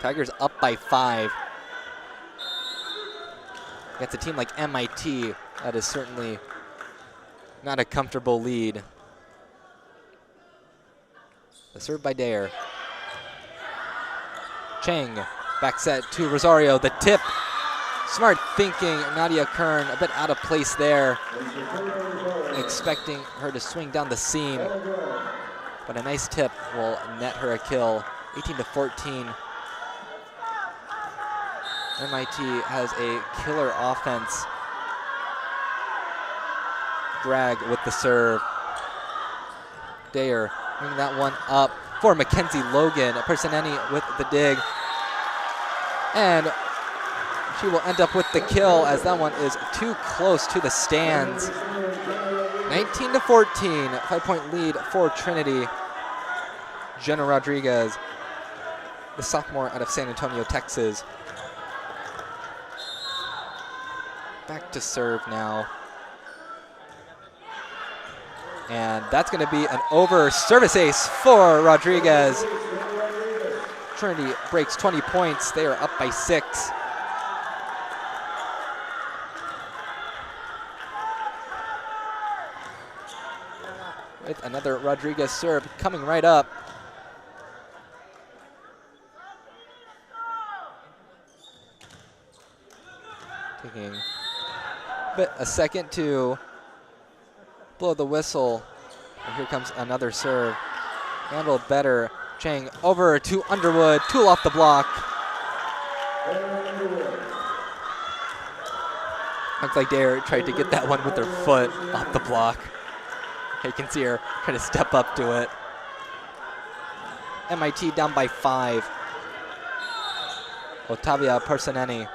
Tigers up by 5. Against a team like MIT, that is certainly not a comfortable lead. The serve by Dayer. Chang, back set to Rosario, the tip. Smart thinking, Nadia Kern a bit out of place there. Expecting her to swing down the seam. But a nice tip will net her a kill, 18-14. MIT has a killer offense. Bragg with the serve. Dayer bringing that one up for Mackenzie Logan. Personeni with the dig. And she will end up with the kill as that one is too close to the stands. 19-14, 5-point lead for Trinity. Jenna Rodriguez, the sophomore out of San Antonio, Texas. Back to serve now. And that's going to be an over service ace for Rodriguez. Trinity breaks 20 points. They are up by 6. With another Rodriguez serve coming right up. Taking a second to blow the whistle. And here comes another serve. Handled better. Chang over to Underwood. Tool off the block. Looks like Dayer tried to get that one with her foot off the block. You can see her trying to step up to it. MIT down by 5. Ottavia Personeni.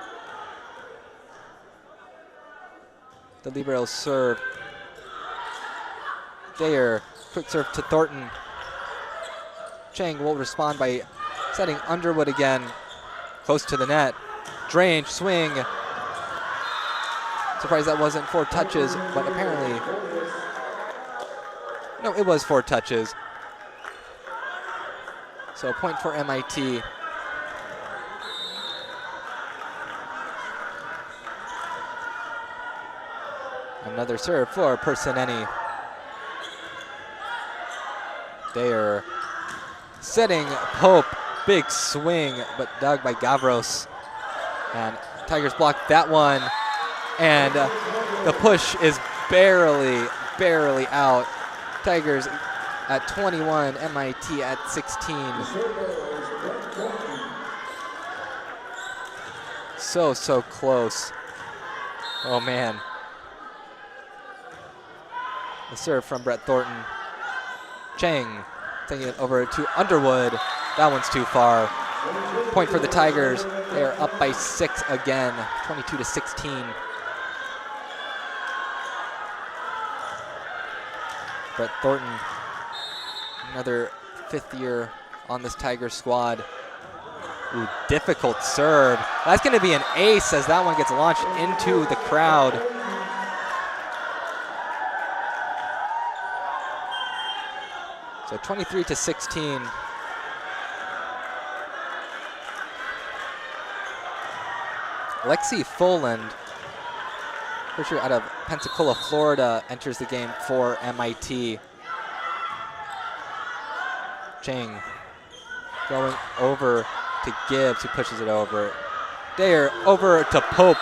The libero serve. Dayer, quick serve to Thornton. Chang will respond by setting Underwood again. Close to the net. Drange, swing. Surprised that wasn't 4 touches, but apparently, no, it was 4 touches. So a point for MIT. Another serve for Personeni. Dayer setting Pope, big swing, but dug by Gavros. And Tigers blocked that one. And the push is barely out. Tigers at 21, MIT at 16. So close. Oh man. The serve from Brett Thornton. Chang taking it over to Underwood. That one's too far. Point for the Tigers. They are up by 6 again, 22-16. Brett Thornton, another 5th year on this Tigers squad. Ooh, difficult serve. That's going to be an ace as that one gets launched into the crowd. So 23-16. Lexi Foland pretty sure out of Pensacola, Florida, enters the game for MIT. Chang going over to Gibbs, who pushes it over. Dayer over to Pope.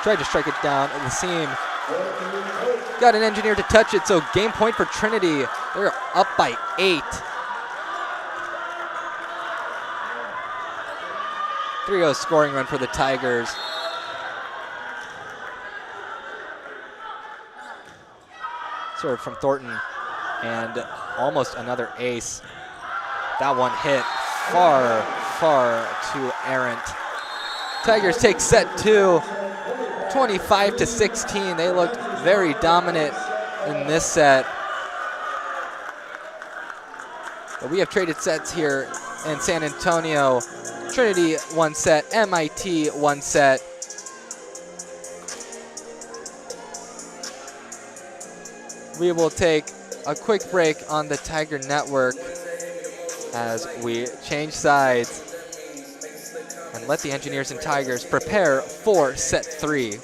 Tried to strike it down at the seam. Got an engineer to touch it, so game point for Trinity. They're up by 8. 3-0 scoring run for the Tigers. Serve from Thornton, and almost another ace. That one hit far, far too errant. Tigers take set 2, 25-16. They looked very dominant in this set. But we have traded sets here in San Antonio. Trinity 1 set, MIT 1 set. We will take a quick break on the Tiger Network as we change sides and let the Engineers and Tigers prepare for set 3.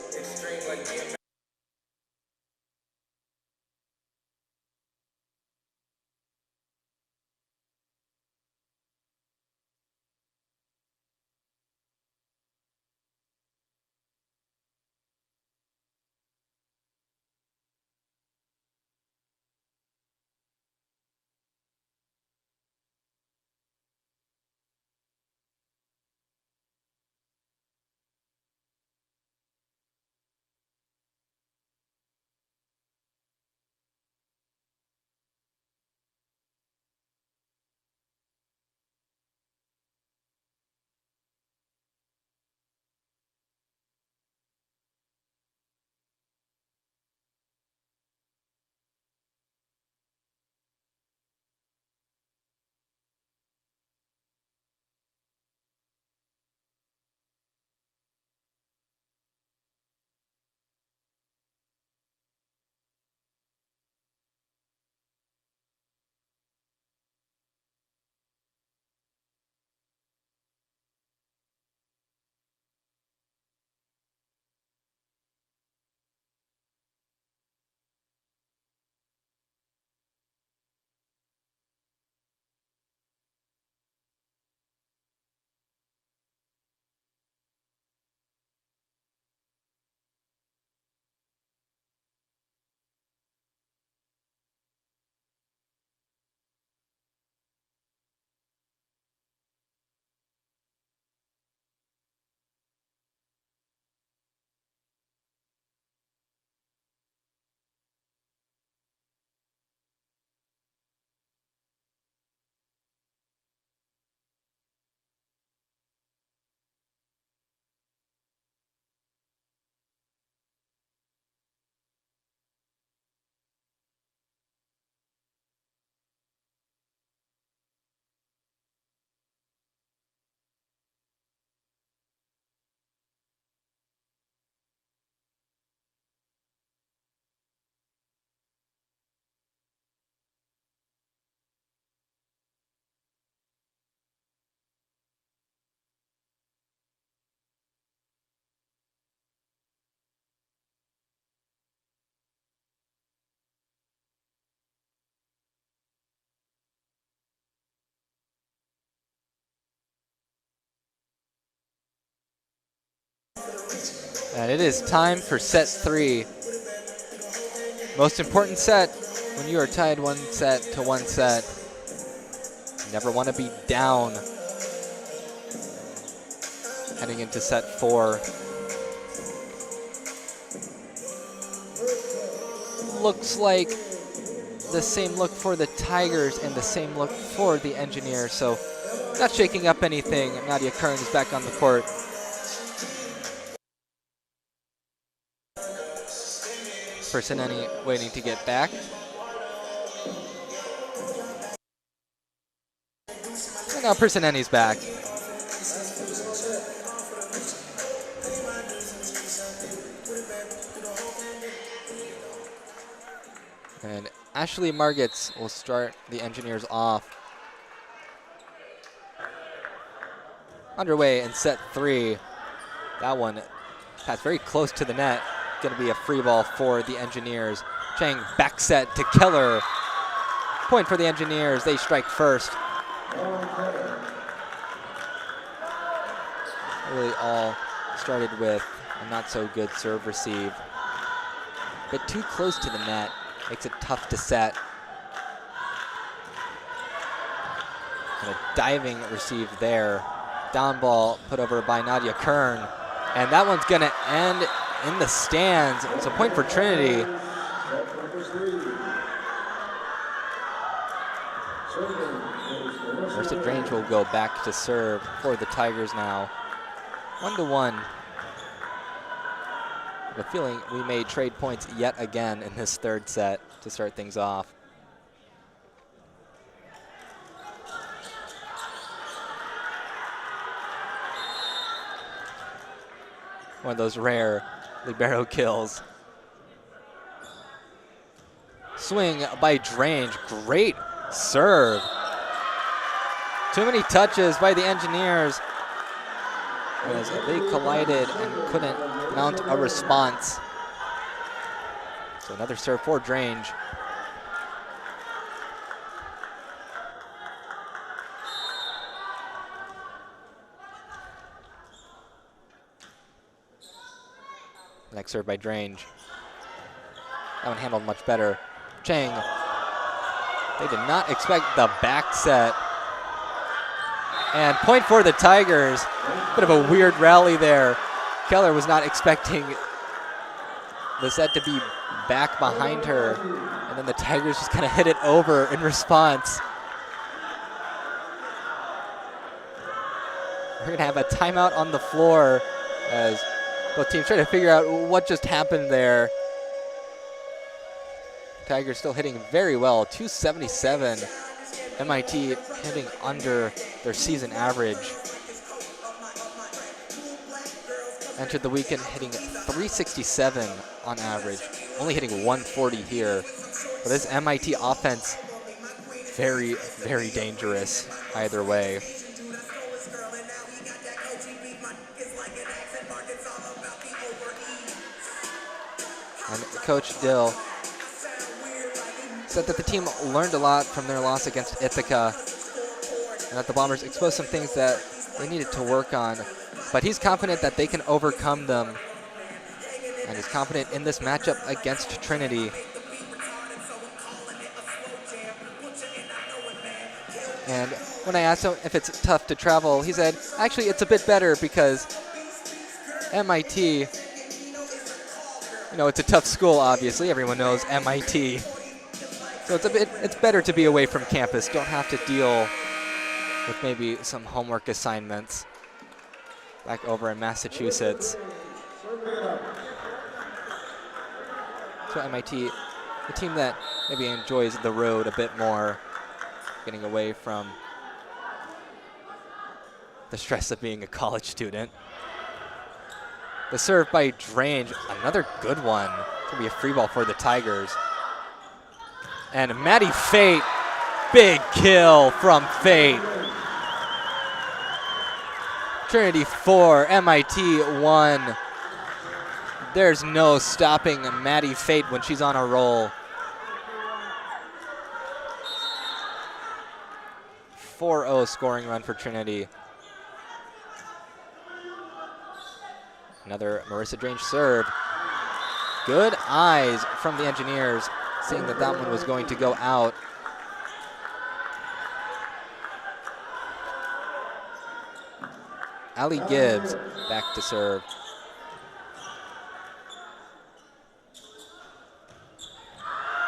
And it is time for set 3. Most important set when you are tied 1 set to 1 set. You never want to be down heading into set 4. Looks like the same look for the Tigers and the same look for the Engineers, so not shaking up anything. Nadia Kern is back on the court. Personeni waiting to get back. And now Personeni's back. And Ashley Margits will start the Engineers off. Underway in set 3. That one passed very close to the net. going to be a free ball for the Engineers. Chang back set to Keller. Point for the Engineers. They strike first. Really all started with a not so good serve receive. A bit too close to the net. Makes it tough to set. And a diving receive there. Down ball put over by Nadia Kern. And that one's going to end in the stands. It's a point for Trinity. Marissa Drange will go back to serve for the Tigers now. 1-1. I have a feeling we may trade points yet again in this third set to start things off. One of those rare libero kills. Swing by Drange, great serve. Too many touches by the Engineers as they collided and couldn't mount a response. So another serve for Drange. Next serve by Drange. That one handled much better. Chang, they did not expect the back set. And point for the Tigers. Bit of a weird rally there. Keller was not expecting the set to be back behind her. And then the Tigers just kind of hit it over in response. We're going to have a timeout on the floor as both teams try to figure out what just happened there. Tigers still hitting very well, 277. MIT hitting under their season average. Entered the weekend hitting 367 on average, only hitting 140 here. But this MIT offense, very, very dangerous either way. And Coach Dill said that the team learned a lot from their loss against Ithaca and that the Bombers exposed some things that they needed to work on. But he's confident that they can overcome them and is confident in this matchup against Trinity. And when I asked him if it's tough to travel, he said, actually, it's a bit better because MIT, you know, it's a tough school, obviously. Everyone knows MIT. So it's better to be away from campus. Don't have to deal with maybe some homework assignments back over in Massachusetts. So MIT, a team that maybe enjoys the road a bit more, getting away from the stress of being a college student. The serve by Drange, another good one. It's gonna be a free ball for the Tigers. And Maddie Fate, big kill from Fate. Trinity 4, MIT 1. There's no stopping Maddie Fate when she's on a roll. 4-0 scoring run for Trinity. Another Marissa Drange serve. Good eyes from the Engineers, seeing that that one was going to go out. Allie Gibbs back to serve.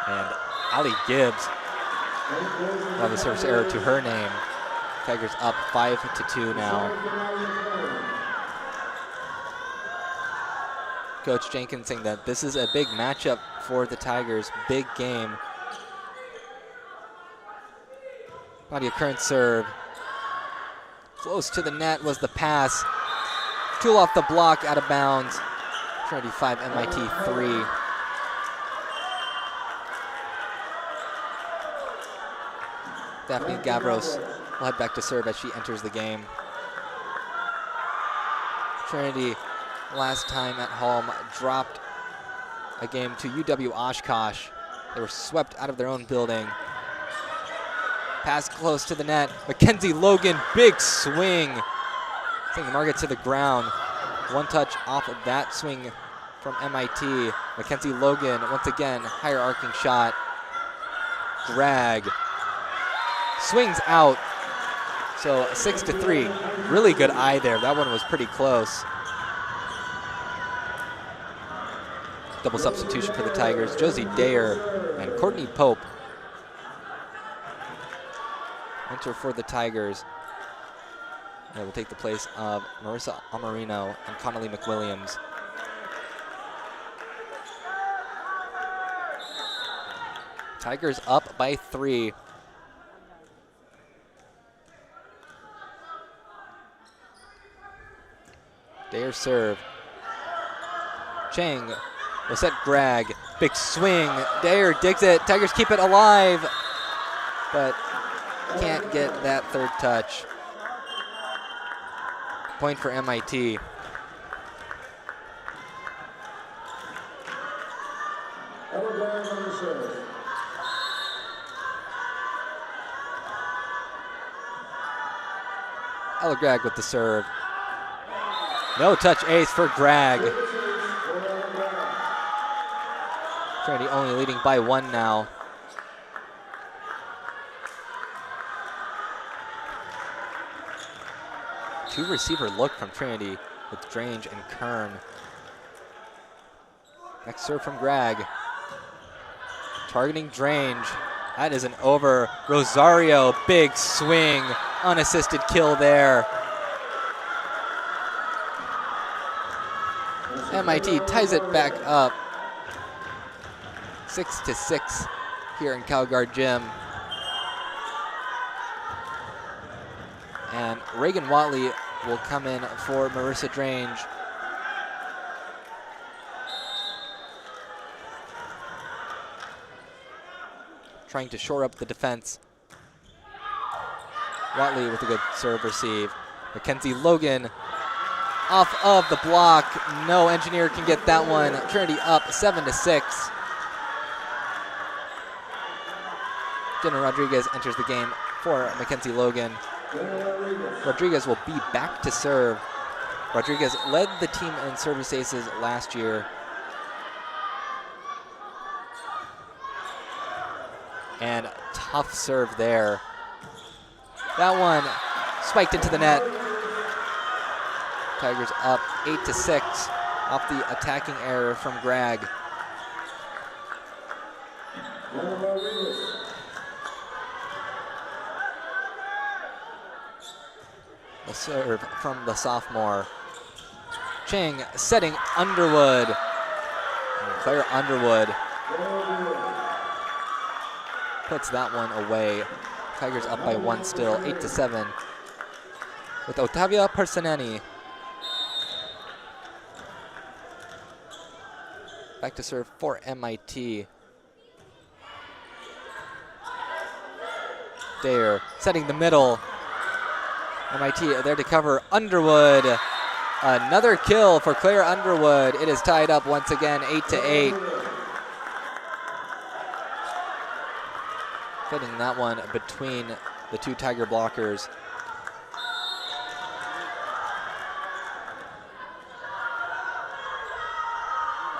And Allie Gibbs, have a service error to her name. Tigers up 5-2 now. Coach Jenkins saying that this is a big matchup for the Tigers, big game. Nadia Kern serve. Close to the net was the pass. Tool off the block, out of bounds. Trinity 5, MIT 3. Daphne Gavros will head back to serve as she enters the game. Trinity, last time at home, dropped a game to UW Oshkosh. They were swept out of their own building. Pass close to the net. Mackenzie Logan, big swing. Taking the market to the ground. One touch off of that swing from MIT. Mackenzie Logan, once again, higher arcing shot. Drag. Swings out. So 6-3. Really good eye there. That one was pretty close. Double substitution for the Tigers. Josie Dayer and Courtney Pope enter for the Tigers. They will take the place of Marissa Amarino and Connolly McWilliams. Tigers up by 3. Dayer serve. Chang will set Grag. Big swing. Dayer digs it. Tigers keep it alive, but can't get that third touch. Point for MIT. Ella Grag with the serve. No touch ace for Grag. Trinity only leading by 1 now. Two receiver look from Trinity with Drange and Kern. Next serve from Grag. Targeting Drange. That is an over. Rosario, big swing. Unassisted kill there. MIT ties it back up. 6-6 here in Calgard Gym. And Reagan Watley will come in for Marissa Drange. Trying to shore up the defense. Watley with a good serve receive. Mackenzie Logan off of the block. No engineer can get that one. Trinity up 7-6. Jenna Rodriguez enters the game for Mackenzie Logan. Rodriguez will be back to serve. Rodriguez led the team in service aces last year. And tough serve there. That one spiked into the net. Tigers up 8-6 off the attacking error from Grag. The serve from the sophomore. Chang setting Underwood. And Claire Underwood puts that one away. Tigers up by 1 still, 8-7. With Otavia Persineni. Back to serve for MIT. Dayer setting the middle. MIT there to cover Underwood. Another kill for Claire Underwood. It is tied up once again, 8-8. Fitting that one between the two Tiger blockers.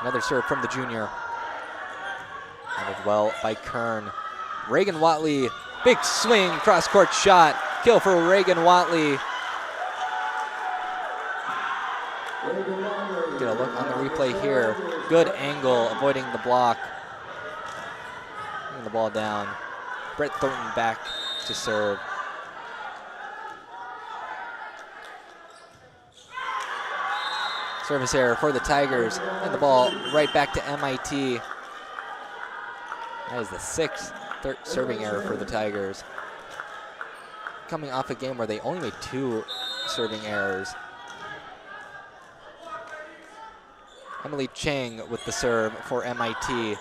Another serve from the junior. Handled well by Kern. Reagan Watley, big swing, cross-court shot. Kill for Reagan Watley. Get a look on the replay here. Good angle, avoiding the block. Bringing the ball down. Brett Thornton back to serve. Service error for the Tigers. And the ball right back to MIT. That is the 6th serving error for the Tigers. Coming off a game where they only made 2 serving errors. Emily Chang with the serve for MIT.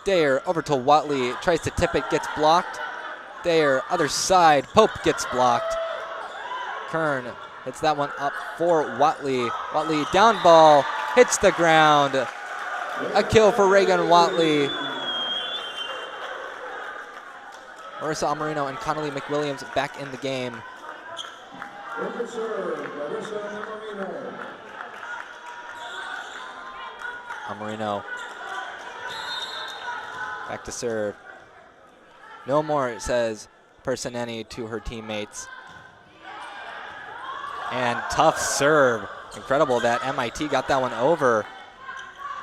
Dayer over to Watley, tries to tip it, gets blocked. Dayer, other side, Pope gets blocked. Kern hits that one up for Watley. Watley down ball, hits the ground. A kill for Reagan Watley. Marissa Amarino and Connolly McWilliams back in the game. Good serve, Marissa Amarino. Amarino. Back to serve. No more, it says Personeni to her teammates. And tough serve. Incredible that MIT got that one over.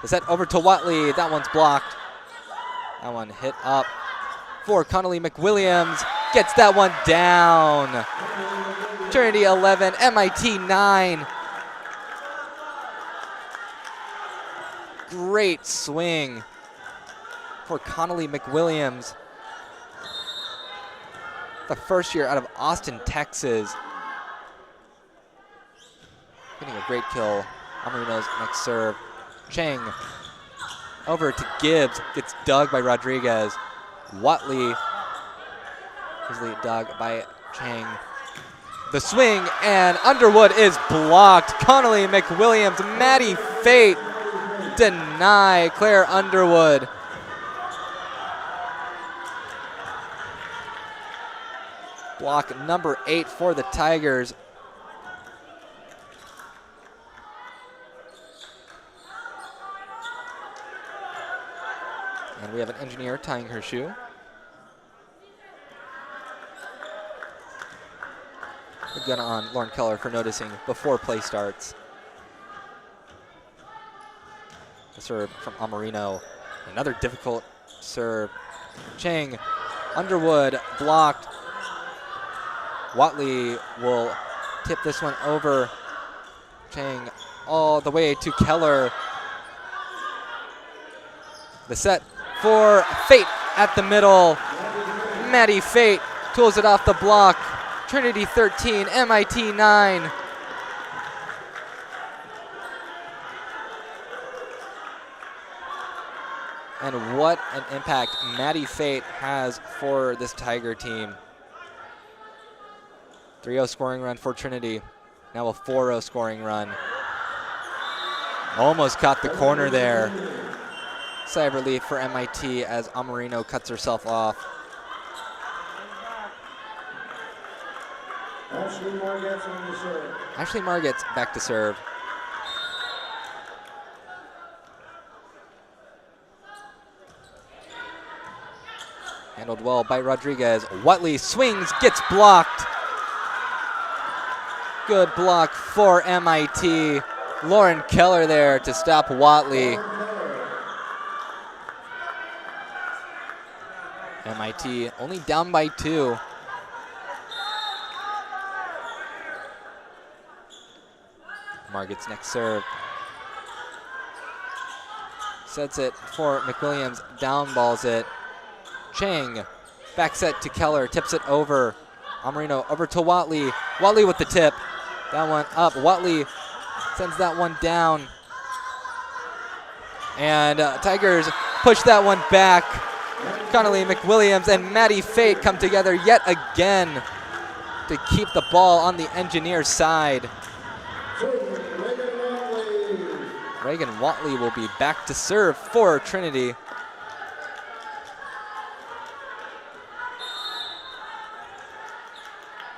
The set over to Watley. That one's blocked. That one hit up for Connolly McWilliams. Gets that one down. Trinity 11, MIT 9. Great swing for Connolly McWilliams. The first year out of Austin, Texas. Getting a great kill. Amarino's next serve. Chang over to Gibbs. Gets dug by Rodriguez. Watley easily dug by Chang. The swing, and Underwood is blocked. Connolly McWilliams, Maddie Fate deny Claire Underwood. Block number 8 for the Tigers. And we have an engineer tying her shoe. Good gun on Lauren Keller for noticing before play starts. A serve from Amarino. Another difficult serve. Chang, Underwood blocked. Watley will tip this one over. Chang all the way to Keller. The set for Fate at the middle. Maddie Fate tools it off the block. Trinity 13, MIT 9. And what an impact Maddie Fate has for this Tiger team. 3-0 scoring run for Trinity. Now a 4-0 scoring run. Almost caught the corner there. Sigh of relief for MIT as Amarino cuts herself off. Ashley Margetts on the serve. Ashley Margetts back to serve. Handled well by Rodriguez. Watley swings, gets blocked. Good block for MIT. Lauren Keller there to stop Watley. MIT only down by 2. Marget's next serve. Sets it for McWilliams, down balls it. Chang, back set to Keller, tips it over. Amarino over to Watley. Watley with the tip. That one up. Watley sends that one down. And Tigers push that one back. Connolly McWilliams and Maddie Fate come together yet again to keep the ball on the Engineers' side. Reagan Watley will be back to serve for Trinity.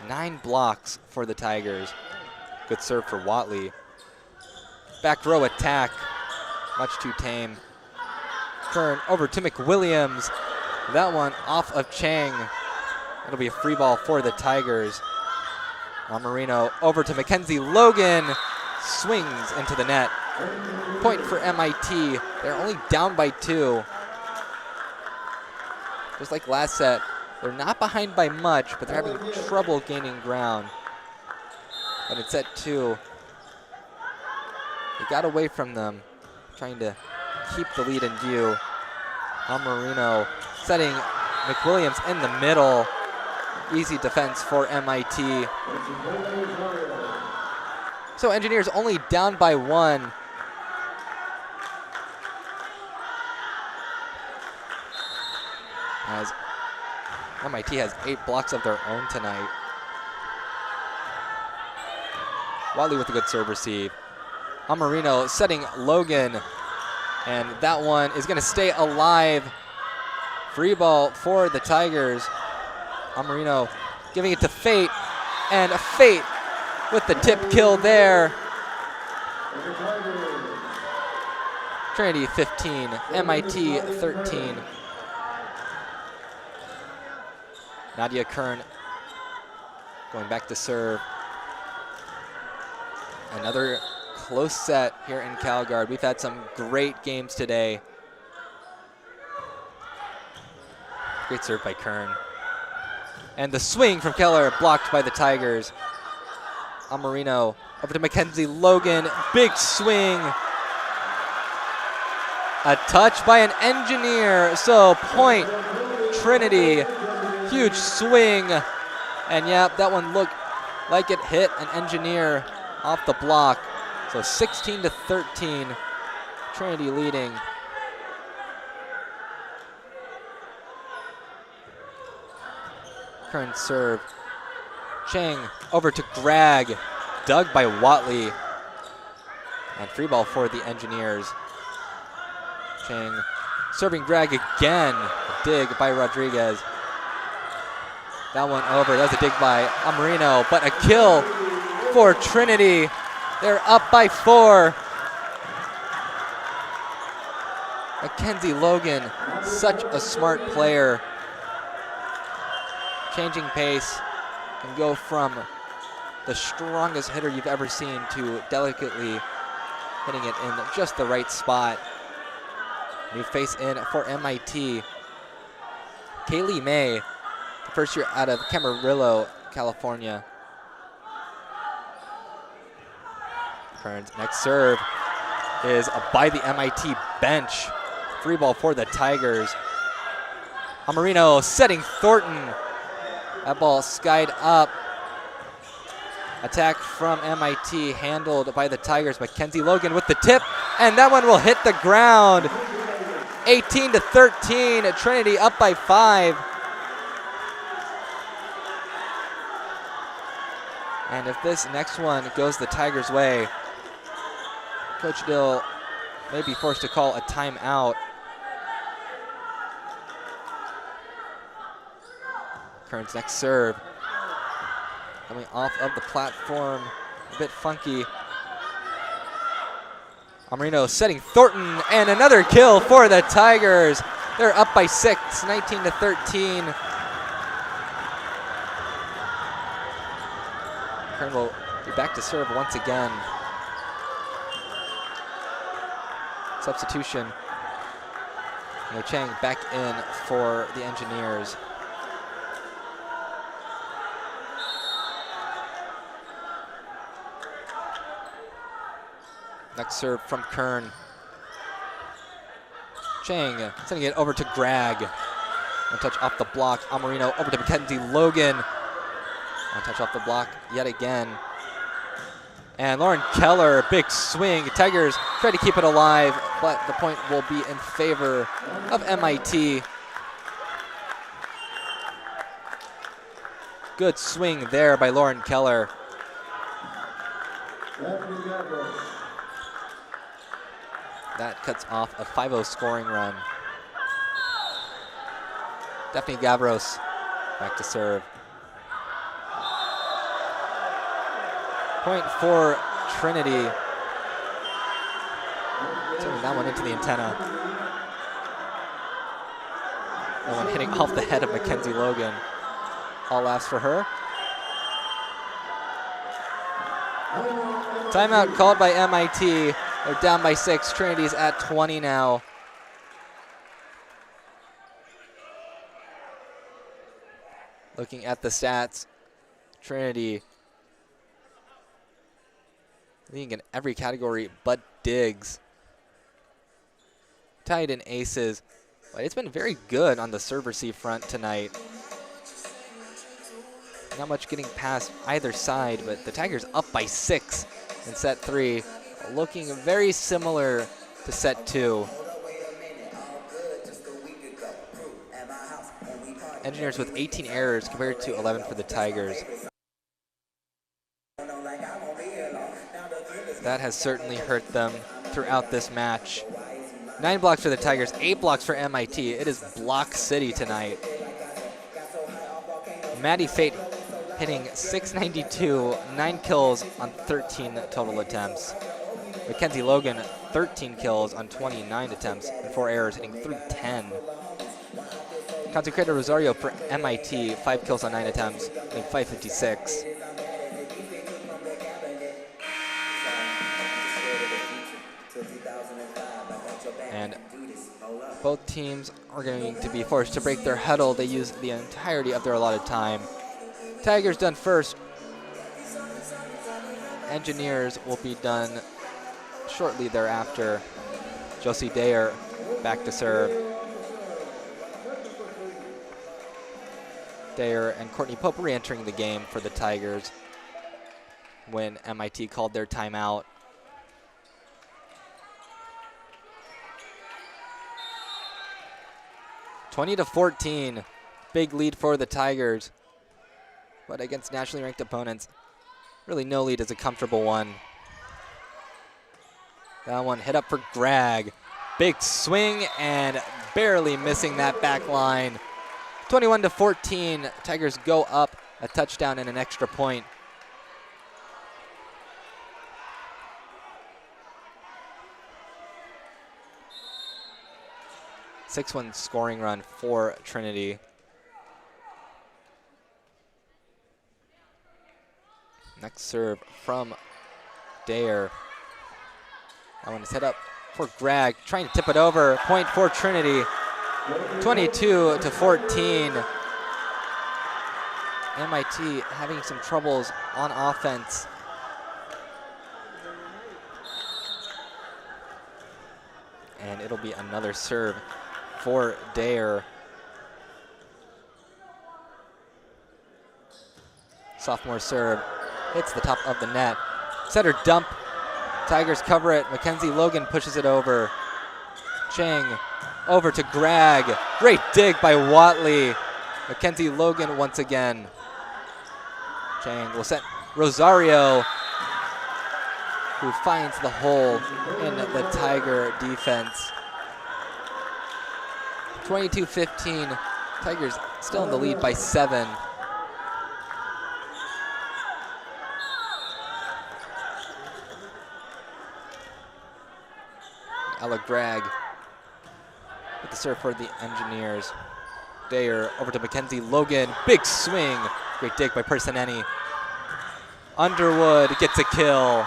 Nine blocks for the Tigers. Good serve for Watley. Back row attack, much too tame. Turn over to McWilliams. That one off of Chang. It'll be a free ball for the Tigers. Amarino over to Mackenzie Logan. Swings into the net. Point for MIT. They're only down by 2. Just like last set, they're not behind by much, but they're having trouble gaining ground. But it's at 2. They got away from them, trying to keep the lead in view. Amarino setting McWilliams in the middle. Easy defense for MIT. So Engineers only down by 1. As MIT has 8 blocks of their own tonight. Watley with a good serve receive. Amarino setting Logan. And that one is going to stay alive. Free ball for the Tigers. Amarino giving it to Fate, and Fate with the tip kill there. Trinity 15, MIT 13. Nadia Kern going back to serve. Another close set here in CalGuard. We've had some great games today. Great serve by Kern. And the swing from Keller blocked by the Tigers. Amarino over to Mackenzie Logan. Big swing. A touch by an engineer. So point Trinity. Huge swing. And yeah, that one looked like it hit an engineer off the block. So 16-13. Trinity leading. Current serve. Chang over to Grag. Dug by Watley. And free ball for the Engineers. Chang serving Grag again. Dig by Rodriguez. That one over. That was a dig by Amarino, but a kill for Trinity. They're up by 4. Mackenzie Logan, such a smart player. Changing pace, can go from the strongest hitter you've ever seen to delicately hitting it in just the right spot. New face in for MIT. Kaylee May, the first year out of Camarillo, California. Kern's next serve is by the MIT bench. Free ball for the Tigers. Amarino setting Thornton. That ball skied up. Attack from MIT handled by the Tigers. Mackenzie Logan with the tip, and that one will hit the ground. 18-13, Trinity up by 5. And if this next one goes the Tigers' way, Coach Dill may be forced to call a timeout. Kern's next serve. Coming off of the platform, a bit funky. Amarino setting Thornton, and another kill for the Tigers. They're up by 6, 19-13. Kern will be back to serve once again. Substitution. No Chang back in for the Engineers. Next serve from Kern. Chang sending it over to Grag. One touch off the block. Amarino over to Mackenzie Logan. One touch off the block yet again. And Lauren Keller, big swing. Tigers try to keep it alive, but the point will be in favor of MIT. Good swing there by Lauren Keller. That cuts off a 5-0 scoring run. Daphne Gavros back to serve. Point for Trinity. Sending that one into the antenna. That one hitting off the head of Mackenzie Logan. All laughs for her. Timeout called by MIT. They're down by 6. Trinity's at 20 now. Looking at the stats, Trinity leading in every category but digs. Tied in aces, but it's been very good on the serve-receive front tonight. Not much getting past either side, but the Tigers up by 6 in set 3. Looking very similar to set 2. Engineers with 18 errors compared to 11 for the Tigers. That has certainly hurt them throughout this match. 9 blocks for the Tigers, 8 blocks for MIT. It is block city tonight. Maddie Fate hitting 692, 9 kills on 13 total attempts. Mackenzie Logan, 13 kills on 29 attempts and 4 errors, hitting 310. Consecrated Rosario for MIT, 5 kills on 9 attempts, hitting 556. And both teams are going to be forced to break their huddle. They use the entirety of their allotted time. Tigers done first. Engineers will be done shortly thereafter. Josie Dayer back to serve. Dayer and Courtney Pope re-entering the game for the Tigers when MIT called their timeout. (20-14), big lead for the Tigers, but against nationally ranked opponents, really no lead is a comfortable one. That one hit up for Grag. Big swing and barely missing that back line. 21-14, Tigers go up a touchdown and an extra point. Six-one scoring run for Trinity. Next serve from Dayer. That one is hit up for Grag, trying to tip it over. Point for Trinity. 22-14. MIT having some troubles on offense. And it'll be another serve for Dayer. Sophomore serve hits the top of the net. Setter dump. Tigers cover it. Mackenzie Logan pushes it over. Chang over to Grag. Great dig by Watley. Mackenzie Logan once again. Chang will set Rosario, who finds the hole in the Tiger defense. 22-15. Tigers still in the lead by 7. Ella Grag with the serve for the Engineers. Dayer over to Mackenzie Logan. Big swing. Great dig by Personeni. Underwood gets a kill.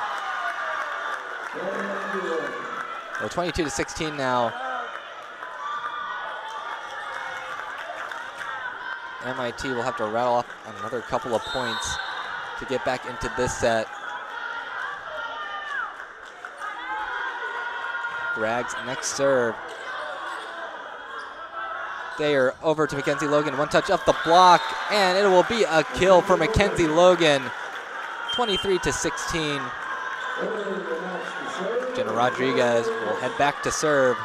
22-16 now. MIT will have to rattle off another couple of points to get back into this set. Grag's next serve. Dayer over to Mackenzie Logan. One touch up the block, and it will be a kill for Mackenzie Logan. 23-16. Jenna Rodriguez will head back to serve.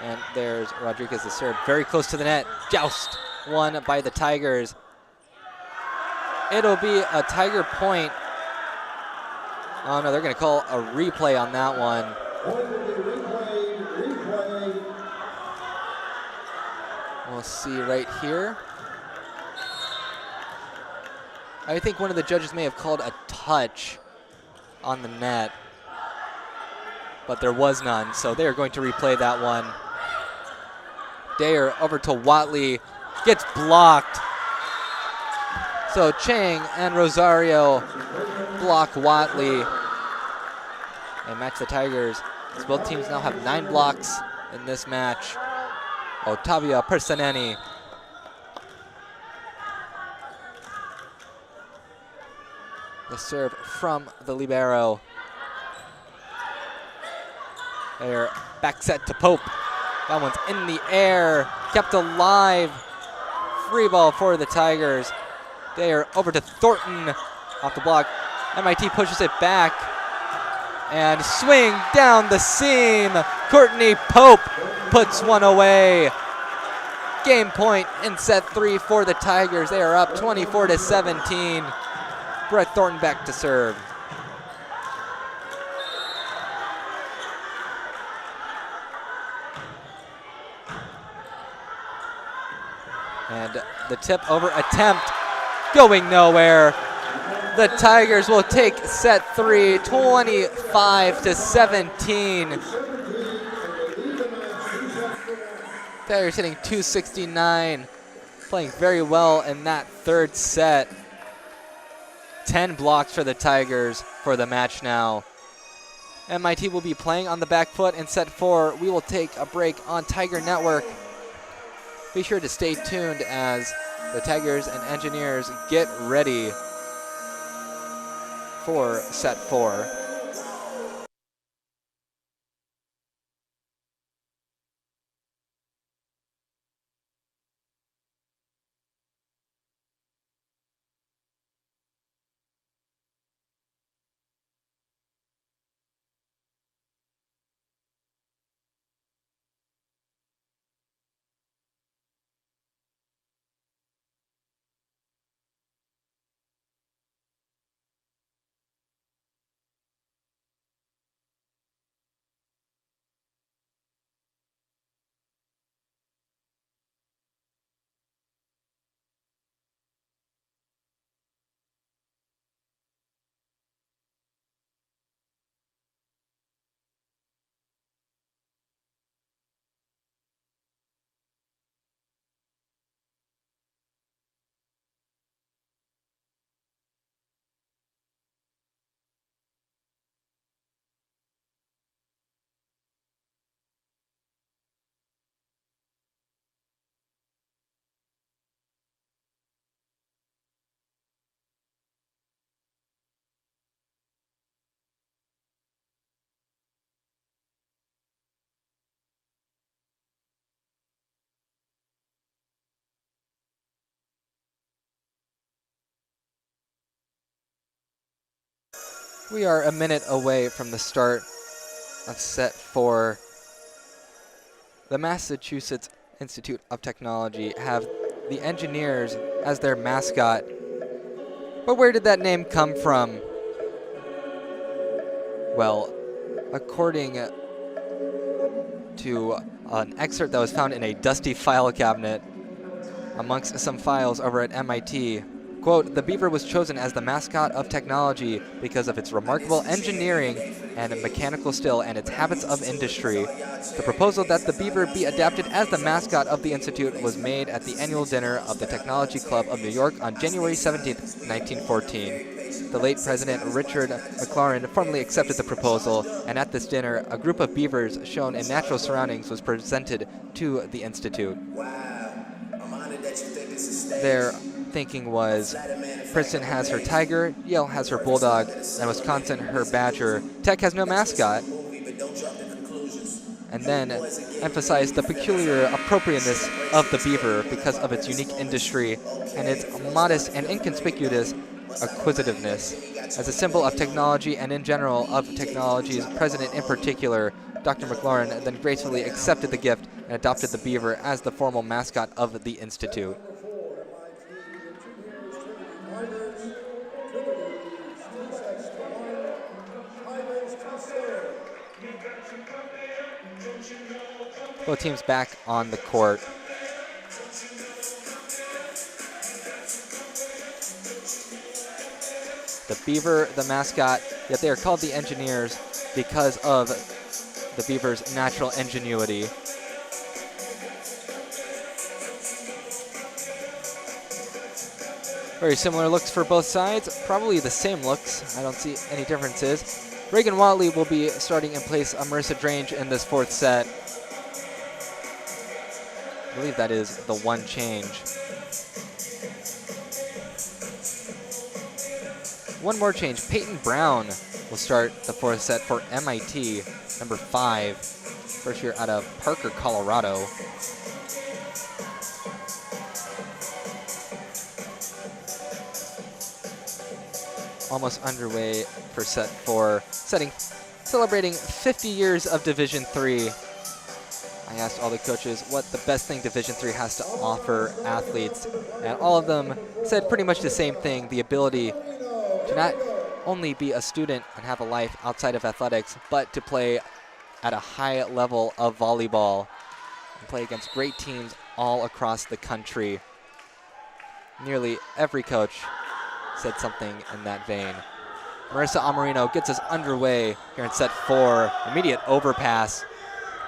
And there's Rodriguez to serve. Very close to the net. Joust won by the Tigers. It'll be a Tiger point. Oh no, they're going to call a replay on that one. We'll see right here. I think one of the judges may have called a touch on the net, but there was none, so they are going to replay that one. Dayer over to Watley, gets blocked. So Chang and Rosario block Watley and match the Tigers. As both teams now have 9 blocks in this match. Ottavia Personeni. The serve from the libero. There, back set to Pope. That one's in the air, kept alive. Free ball for the Tigers. They are over to Thornton off the block. MIT pushes it back and swing down the seam. Courtney Pope puts one away. Game point in set 3 for the Tigers. They are up 24-17. Brett Thornton back to serve. And the tip over attempt going nowhere. The Tigers will take set 3, 25-17. Tigers hitting 269, playing very well in that third set. 10 blocks for the Tigers for the match now. MIT will be playing on the back foot in set 4. We will take a break on Tiger Network. Be sure to stay tuned as the Tigers and Engineers get ready for set 4. We are a minute away from the start of set 4. The Massachusetts Institute of Technology have the Engineers as their mascot. But where did that name come from? Well, according to an excerpt that was found in a dusty file cabinet amongst some files over at MIT, quote, "The beaver was chosen as the mascot of technology because of its remarkable engineering and mechanical skill and its habits of industry. The proposal that the beaver be adapted as the mascot of the Institute was made at the annual dinner of the Technology Club of New York on January 17, 1914. The late President Richard McLaurin formally accepted the proposal, and at this dinner, a group of beavers shown in natural surroundings was presented to the Institute." Their thinking was Princeton has her tiger, Yale has her bulldog, and Wisconsin her badger. Tech has no mascot. And then emphasized the peculiar appropriateness of the beaver because of its unique industry and its modest and inconspicuous acquisitiveness. As a symbol of technology and in general of technology's president in particular, Dr. McLaurin then gracefully accepted the gift and adopted the beaver as the formal mascot of the Institute. Both teams back on the court. The beaver, the mascot, yet they are called the Engineers because of the beaver's natural ingenuity. Very similar looks for both sides, probably the same looks. I don't see any differences. Reagan Watley will be starting in place of Marissa Drange in this fourth set. I believe that is the one change. One more change. Peyton Brown will start the fourth set for MIT, number 5, first year out of Parker, Colorado. Almost underway for set 4, celebrating 50 years of Division III. I asked all the coaches what the best thing Division III has to offer athletes, and all of them said pretty much the same thing, the ability to not only be a student and have a life outside of athletics, but to play at a high level of volleyball and play against great teams all across the country. Nearly every coach said something in that vein. Marissa Amarino gets us underway here in set 4. Immediate overpass.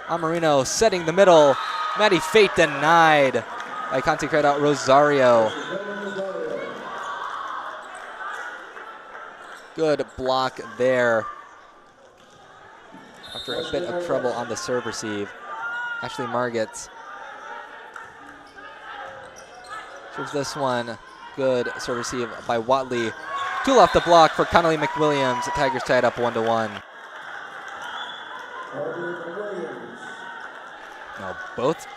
Amarino setting the middle. Maddie Fate denied by Consecrada Rosario. Good block there. After a bit of trouble on the serve receive. Ashley Margits serves this one. Good serve receive by Watley. Tool off the block for Connolly McWilliams. The Tigers tied up 1-1. Now both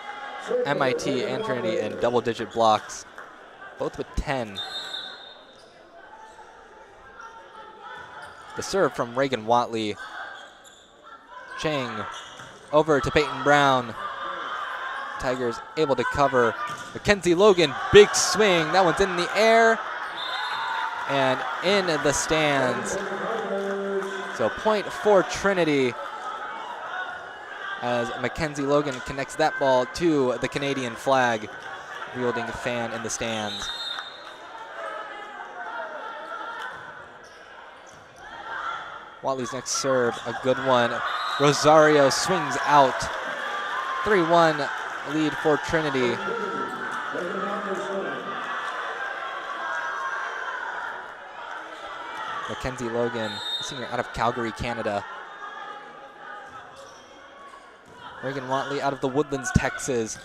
MIT and Trinity in double-digit blocks, both with 10. The serve from Reagan Watley. Chang over to Peyton Brown. Tigers able to cover. Mackenzie Logan, big swing. That one's in the air and in the stands. So point for Trinity as Mackenzie Logan connects that ball to the Canadian flag, wielding a fan in the stands. Watley's next serve, a good one. Rosario swings out. 3-1 lead for Trinity. Mackenzie Logan, a senior out of Calgary, Canada. Reagan Watley out of the Woodlands, Texas.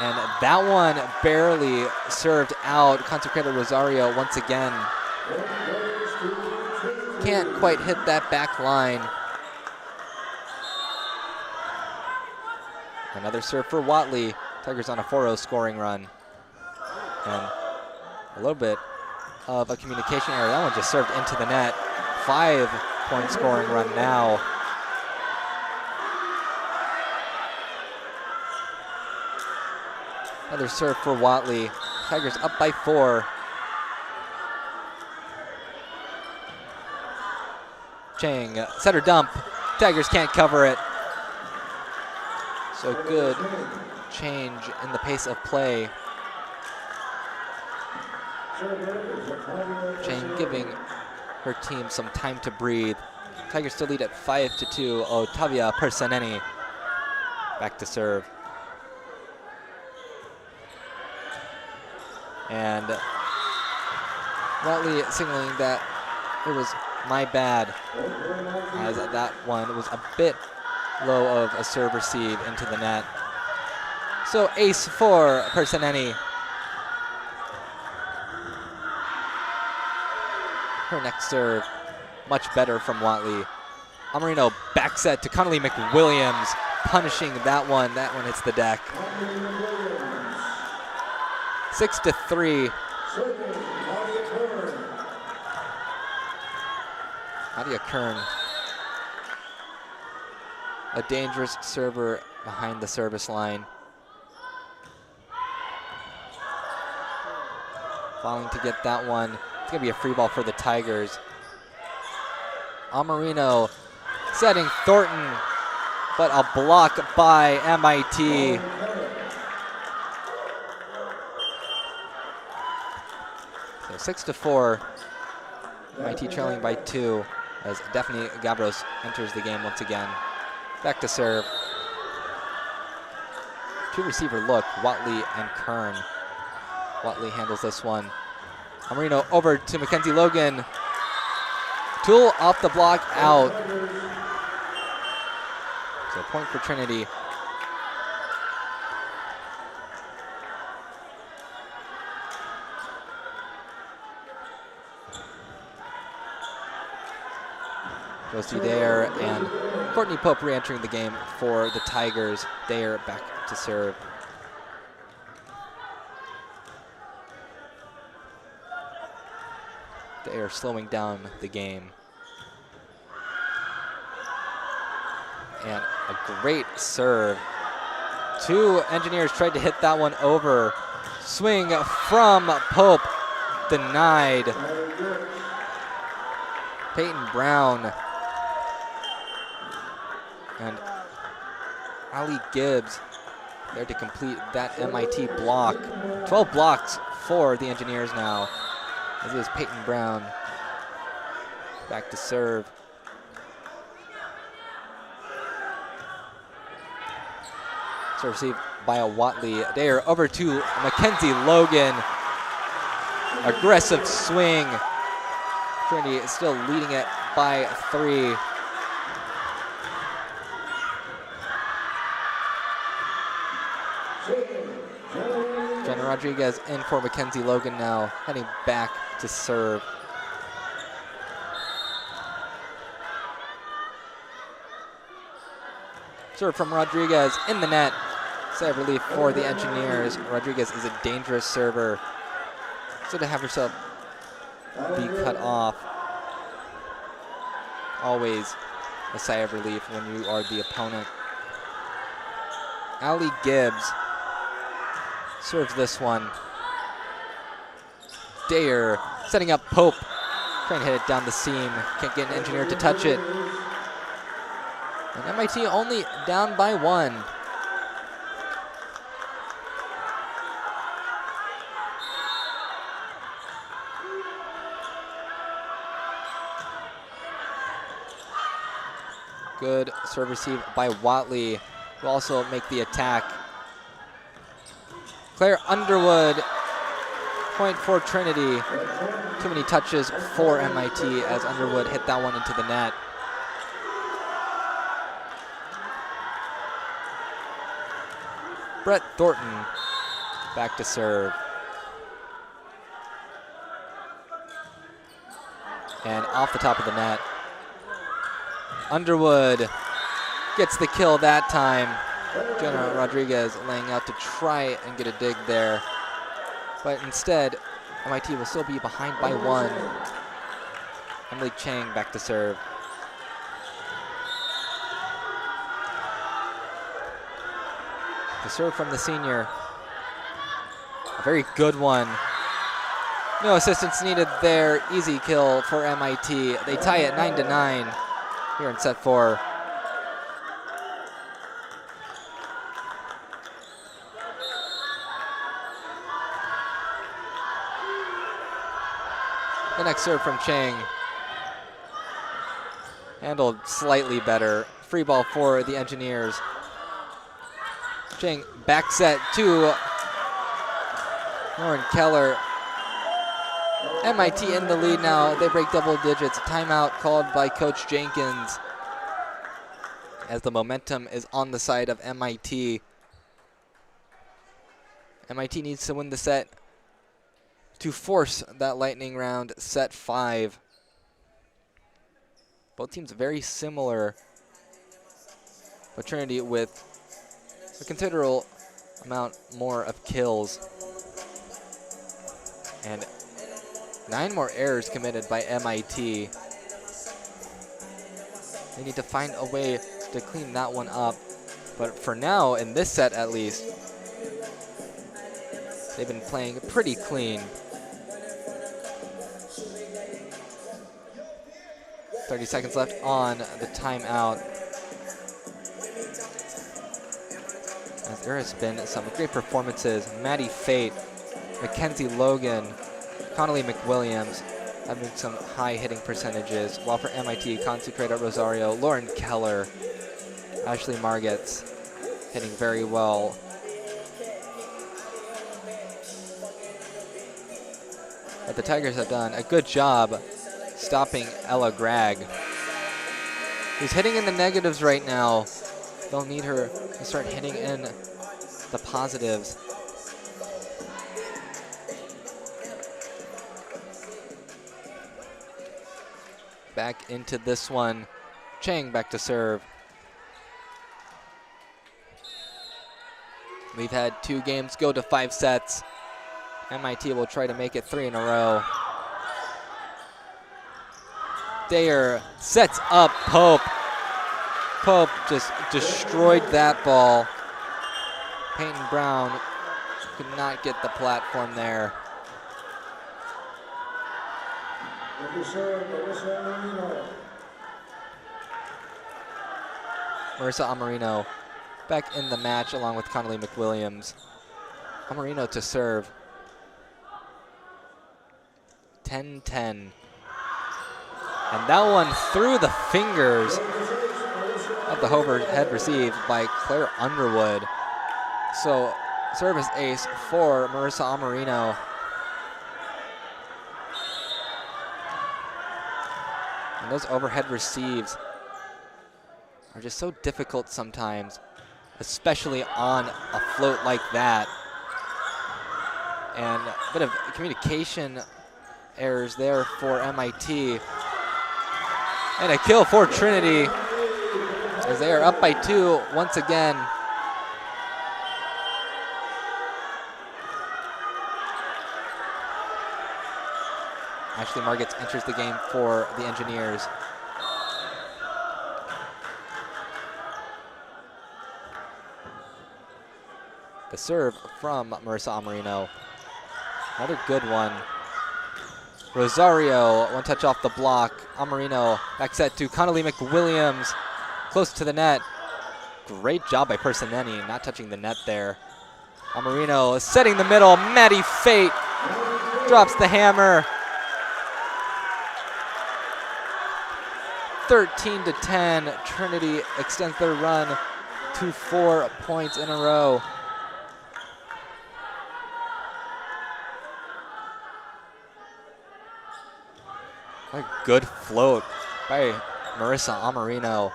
And that one barely served out. Consecrada Rosario once again. Can't quite hit that back line. Another serve for Watley. Tigers on a 4-0 scoring run. And a little bit of a communication error. That one just served into the net. 5-point scoring run now. Another serve for Watley. Tigers up by 4. Chang, setter dump. Tigers can't cover it. So good change in the pace of play. Chang giving her team some time to breathe. Tigers still lead at 5-2. Otavia Persaneni back to serve. And Watley signaling that it was my bad, as that one was a bit low of a serve receive into the net. So ace for Persaneni. Her next serve, much better from Watley. Amarino back set to Connolly McWilliams, punishing that one. That one hits the deck. 6-3. Nadia Kern, a dangerous server behind the service line. Falling to get that one. It's gonna be a free ball for the Tigers. Amarino setting Thornton, but a block by MIT. So 6-4, MIT trailing by 2 as Daphne Gabros enters the game once again. Back to serve. 2-receiver look, Watley and Kern. Watley handles this one. Amarino over to Mackenzie Logan. Tool off the block, out. So point for Trinity. Josie Dare and Courtney Pope re-entering the game for the Tigers. Dare back to serve. Dare slowing down the game. And A great serve. Two engineers tried to hit that one over. Swing from Pope, denied. Peyton Brown and Ali Gibbs there to complete that MIT block. 12 blocks for the engineers now. This is Peyton Brown back to serve. Serve received by a Watley. There over to Mackenzie Logan. Aggressive swing. Trinity is still leading it by 3. Jenna Rodriguez in for Mackenzie Logan now, heading back to serve. Serve from Rodriguez in the net. Save relief for the engineers. Rodriguez is a dangerous server. So to have herself be cut off, always a sigh of relief when you are the opponent. Ali Gibbs serves this one. Dare setting up Pope, trying to hit it down the seam. Can't get an engineer to touch it. And MIT only down by 1. Good serve receive by Watley, who also make the attack. Claire Underwood, point for Trinity. Too many touches for MIT as Underwood hit that one into the net. Brett Thornton back to serve. And off the top of the net. Underwood gets the kill that time. Jenna Rodriguez laying out to try and get a dig there. But instead, MIT will still be behind by 1. Emily Chang back to serve. The serve from the senior. A very good one. No assistance needed there. Easy kill for MIT. They tie it 9-9 here in set 4. The next serve from Chang. Handled slightly better. Free ball for the engineers. Chang back set to Lauren Keller. MIT in the lead now. They break double digits. Timeout called by Coach Jenkins as the momentum is on the side of MIT. MIT needs to win the set to force that lightning round, set 5. Both teams very similar, but Trinity with a considerable amount more of kills. And 9 more errors committed by MIT. They need to find a way to clean that one up. But for now, in this set at least, they've been playing pretty clean. 30 seconds left on the timeout. As there has been some great performances. Maddie Fate, Mackenzie Logan, Connolly McWilliams having some high hitting percentages, while for MIT, Consecrata Rosario, Lauren Keller, Ashley Margetts hitting very well. But the Tigers have done a good job stopping Ella Gregg, who's hitting in the negatives right now. They'll need her to start hitting in the positives. Back into this one. Chang back to serve. We've had 2 games go to 5 sets. MIT will try to make it 3 in a row. Dare sets up Pope. Pope just destroyed that ball. Peyton Brown could not get the platform there. Marissa Amarino back in the match along with Connolly McWilliams. Amarino to serve. 10-10. And that one through the fingers of the overhead receive by Claire Underwood. So service ace for Marissa Amarino. And those overhead receives are just so difficult sometimes, especially on a float like that. And a bit of communication errors there for MIT. And a kill for Trinity as they are up by 2 once again. Ashley Margetts enters the game for the Engineers. The serve from Marissa Amarino. Another good one. Rosario, one touch off the block. Amarino, back set to Connolly McWilliams, close to the net. Great job by Personetti, not touching the net there. Amarino setting the middle. Maddie Fate drops the hammer. 13-10. Trinity extends their run to 4 points in a row. A good float by Marissa Amarino.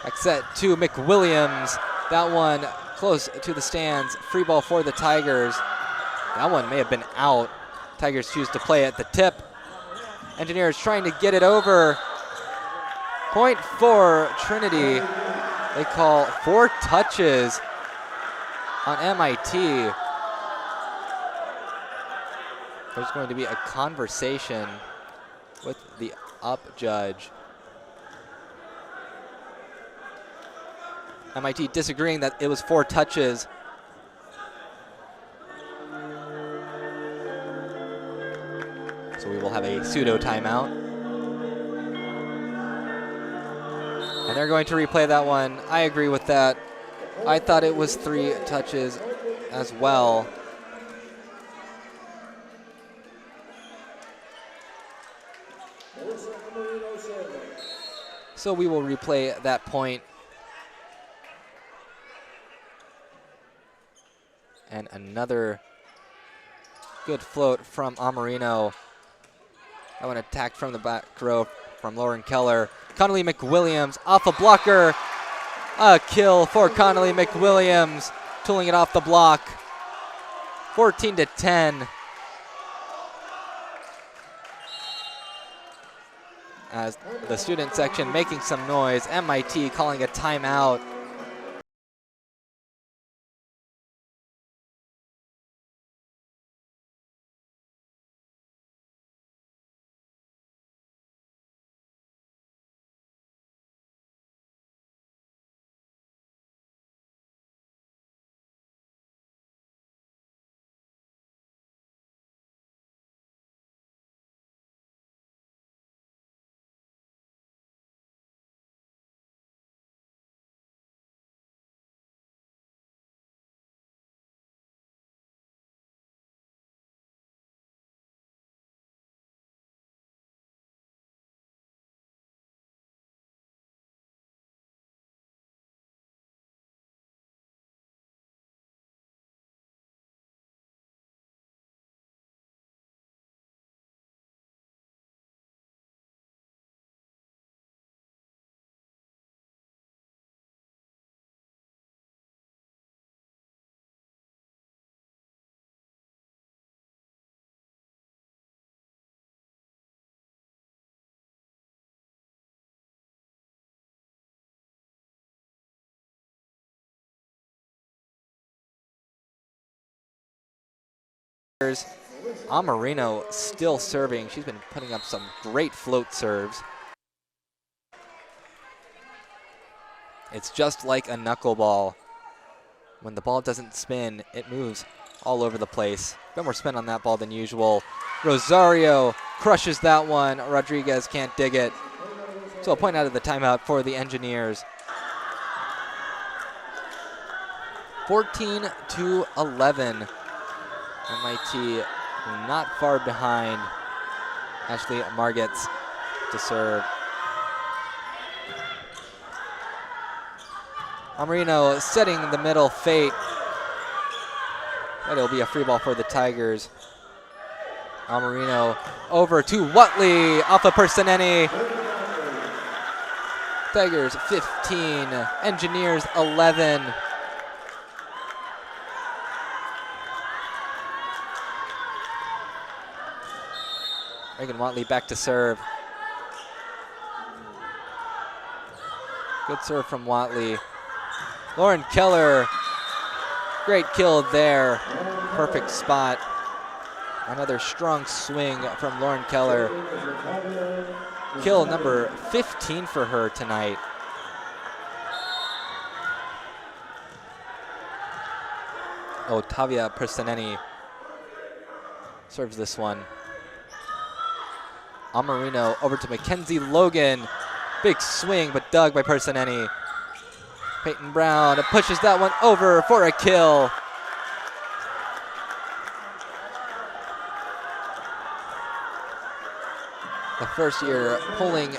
Back set to McWilliams. That one close to the stands. Free ball for the Tigers. That one may have been out. Tigers choose to play at the tip. Engineers trying to get it over. Point for Trinity. They call 4 touches on MIT. There's going to be a conversation with the up judge. MIT disagreeing that it was 4 touches. So we will have a pseudo timeout. And they're going to replay that one. I agree with that. I thought it was 3 touches as well. So we will replay that point. And another good float from Amarino. That one attacked from the back row from Lauren Keller. Connolly McWilliams off a blocker. A kill for Connolly McWilliams, tooling it off the block. 14-10. As the student section making some noise, MIT calling a timeout. Amarino still serving. She's been putting up some great float serves. It's just like a knuckleball. When the ball doesn't spin, it moves all over the place. A bit more spin on that ball than usual. Rosario crushes that one. Rodriguez can't dig it. So a point out of the timeout for the Engineers. 14-11. MIT not far behind. Ashley Margetts to serve. Amarino setting the middle fate. But it'll be a free ball for the Tigers. Amarino over to Watley off of Personeni. Tigers 15, Engineers 11. Reagan Watley back to serve. Good serve from Watley. Lauren Keller, great kill there. Perfect spot. Another strong swing from Lauren Keller. Kill number 15 for her tonight. Otavia Personeni serves this one. Amarino over to Mackenzie Logan. Big swing, but dug by Personeni. Peyton Brown pushes that one over for a kill. The first year pulling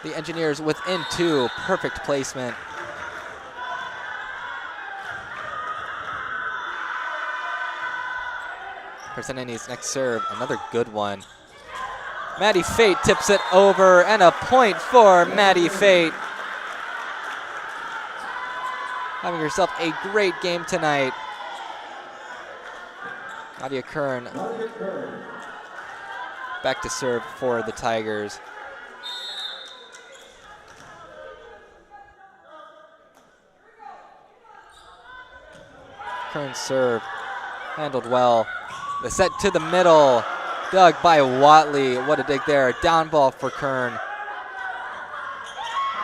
the Engineers within two. Perfect placement. Personeni's next serve, another good one. Maddie Fate tips it over, and a point for Maddie Fate. Having herself a great game tonight. Nadia Kern back to serve for the Tigers. Kern's serve, handled well. The set to the middle. Dug by Watley. What a dig there. Down ball for Kern.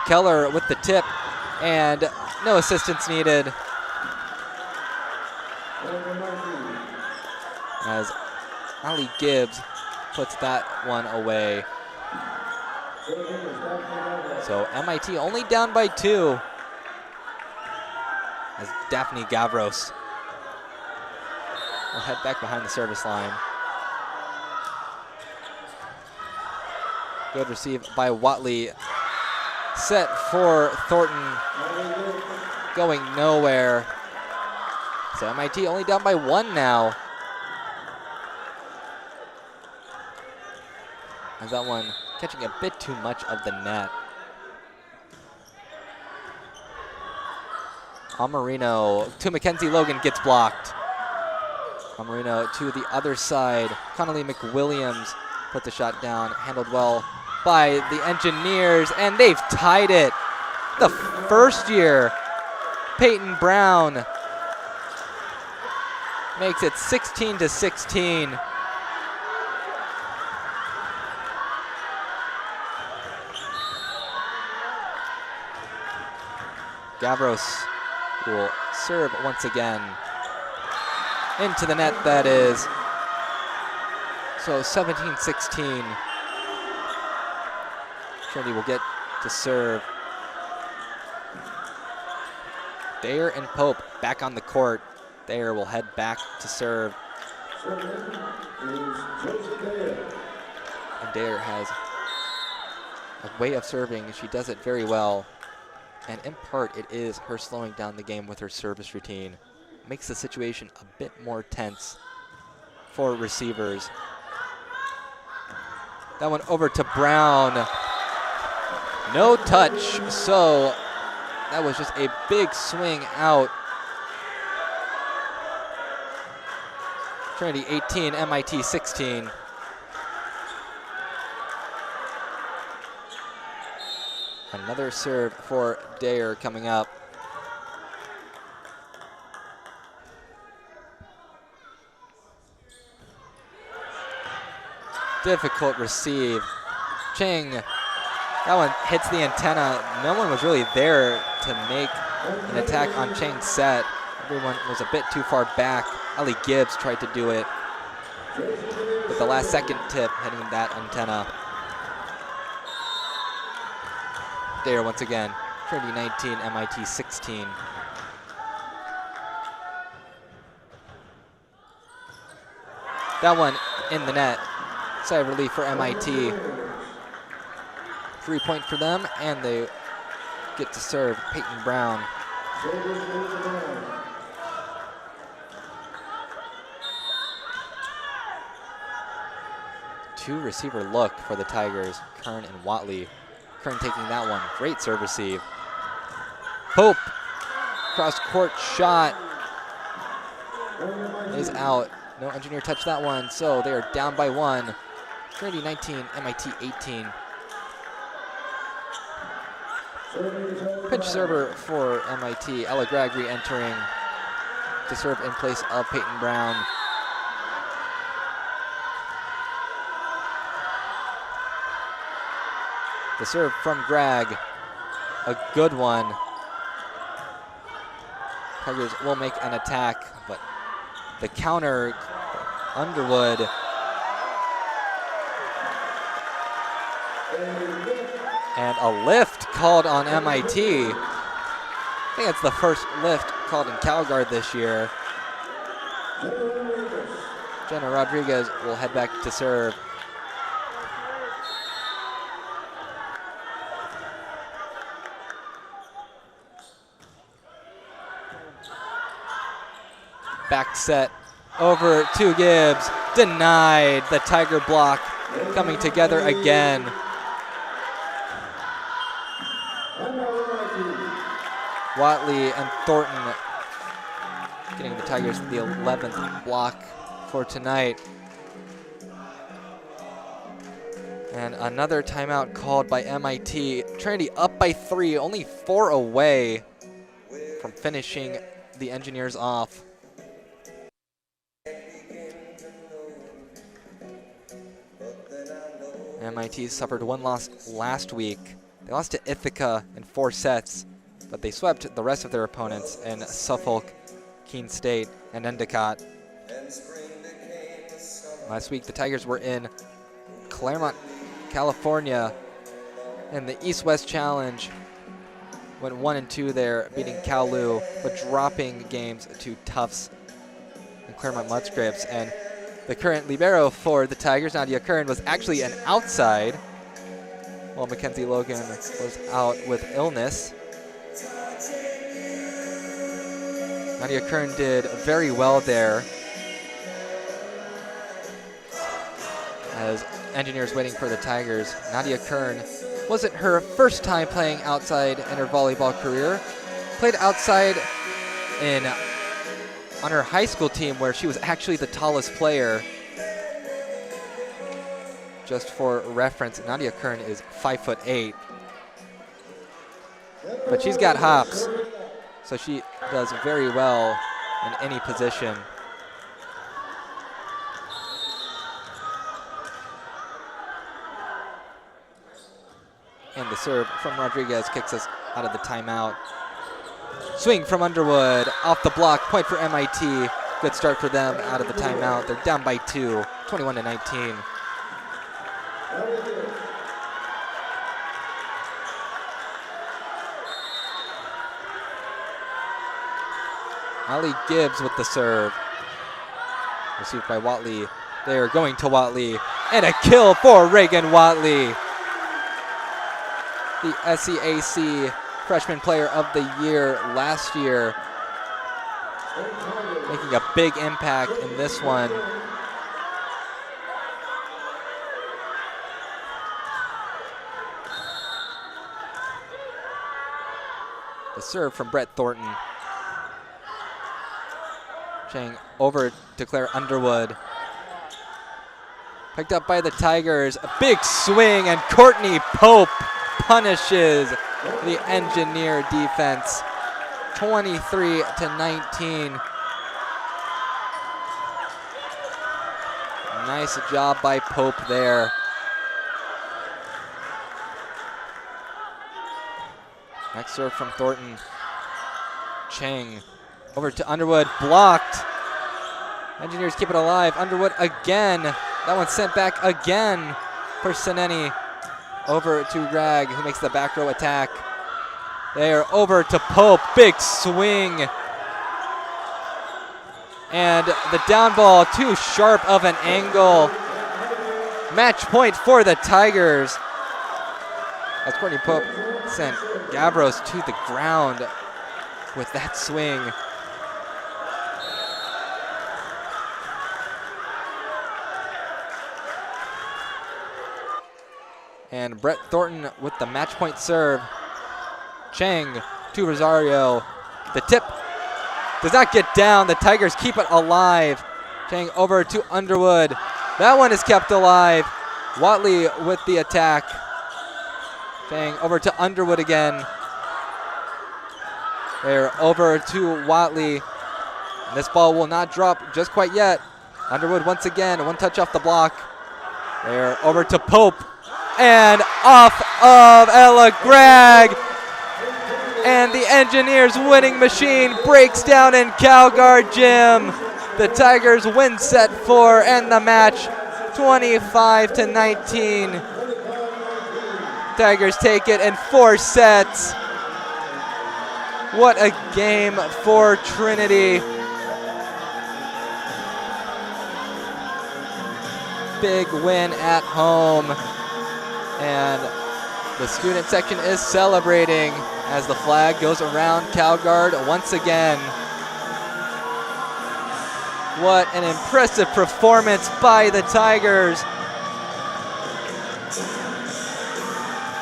Keller with the tip, and no assistance needed. As Ali Gibbs puts that one away. So MIT only down by 2. As Daphne Gavros will head back behind the service line. Good receive by Watley. Set for Thornton. Going nowhere. So MIT only down by 1 now. As that one catching a bit too much of the net. Amarino to Mackenzie Logan, gets blocked. Amarino to the other side. Connolly McWilliams put the shot down, handled well by the Engineers, and they've tied it. The first year, Peyton Brown makes it 16-16. Gavros will serve once again. Into the net, that is. So 17-16. Trinity will get to serve. Dayer and Pope back on the court. Dayer will head back to serve. And Dayer has a way of serving. She does it very well. And in part, it is her slowing down the game with her service routine. Makes the situation a bit more tense for receivers. That one over to Brown. No touch, so that was just a big swing out. Trinity 18, MIT 16. Another serve for Dayer coming up. Difficult receive. Ching That one hits the antenna. No one was really there to make an attack on Chang's set. Everyone was a bit too far back. Ellie Gibbs tried to do it, but the last second tip hitting that antenna. There once again, Trinity 19, MIT 16. That one in the net. Side of relief for MIT. 3-point for them, and they get to serve Peyton Brown. Two receiver look for the Tigers, Kern and Watley. Kern taking that one, great serve receive. Pope, cross court shot is out. No engineer touched that one, so they are down by one. Trinity 19, MIT 18. Pinch server for MIT, Ella Gregory entering to serve in place of Peyton Brown. The serve from Greg, a good one. Tigers will make an attack, but the counter, Underwood. And a lift called on MIT. I think it's the first lift called in CalGuard this year. Jenna Rodriguez will head back to serve. Back set over to Gibbs. Denied. The Tiger block coming together again. Watley and Thornton getting the Tigers the 11th block for tonight. And another timeout called by MIT. Trinity up by 3, only 4 away from finishing the Engineers off. MIT suffered one loss last week. They lost to Ithaca in 4 sets, but they swept the rest of their opponents in Suffolk, Keene State, and Endicott. Last week, the Tigers were in Claremont, California, in the East-West Challenge. Went 1-2 there, beating Kowloon, but dropping games to Tufts and Claremont Musgraves. And the current libero for the Tigers, Nadia Kern, was actually an outside, while Mackenzie Logan was out with illness. Nadia Kern did very well there, as Engineers waiting for the Tigers. Nadia Kern wasn't her first time playing outside in her volleyball career. Played outside on her high school team, where she was actually the tallest player. Just for reference, Nadia Kern is 5'8", but she's got hops, so she does very well in any position. And the serve from Rodriguez kicks us out of the timeout. Swing from Underwood, off the block, point for MIT. Good start for them out of the timeout. They're down by 2, 21-19. Ali Gibbs with the serve. Received by Watley. They are going to Watley. And a kill for Reagan Watley. The SEAC Freshman Player of the Year last year. Making a big impact in this one. The serve from Brett Thornton. Chang over to Claire Underwood. Picked up by the Tigers. A big swing, and Courtney Pope punishes the Engineer defense. 23-19. Nice job by Pope there. Next serve from Thornton. Chang over to Underwood, blocked. Engineers keep it alive. Underwood again. That one sent back again for Seneni. Over to Rag, who makes the back row attack. They are over to Pope. Big swing. And the down ball, too sharp of an angle. Match point for the Tigers. As Courtney Pope sent Gavros to the ground with that swing. And Brett Thornton with the match point serve. Chang to Rosario. The tip does not get down. The Tigers keep it alive. Chang over to Underwood. That one is kept alive. Watley with the attack. Chang over to Underwood again. They're over to Watley. This ball will not drop just quite yet. Underwood once again, one touch off the block. They're over to Pope. And off of Ella Gregg. And the Engineers winning machine breaks down in Calgard Gym. The Tigers win set 4 and the match 25-19. Tigers take it in 4 sets. What a game for Trinity. Big win at home. And the student section is celebrating as the flag goes around Calgard once again. What an impressive performance by the Tigers.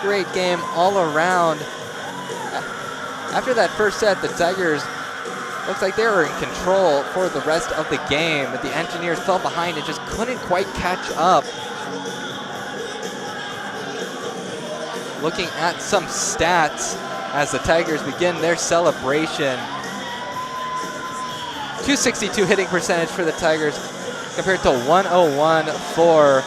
Great game all around. After that first set, the Tigers looks like they were in control for the rest of the game, but the Engineers fell behind and just couldn't quite catch up. Looking at some stats as the Tigers begin their celebration. 262 hitting percentage for the Tigers compared to 101 for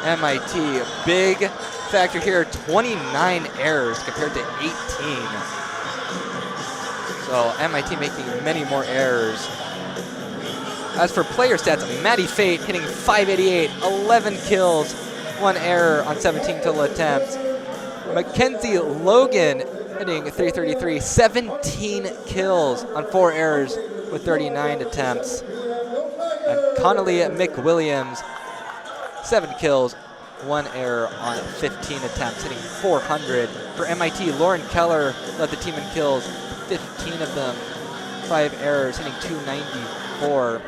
MIT. Big factor here, 29 errors compared to 18. So MIT making many more errors. As for player stats, Maddie Fate hitting .588, 11 kills, 1 error on 17 total attempts. Mackenzie Logan hitting .333, 17 kills on 4 errors with 39 attempts. And Connolly McWilliams, 7 kills, 1 error on 15 attempts, hitting .400. For MIT, Lauren Keller led the team in kills, 15 of them, 5 errors, hitting .294.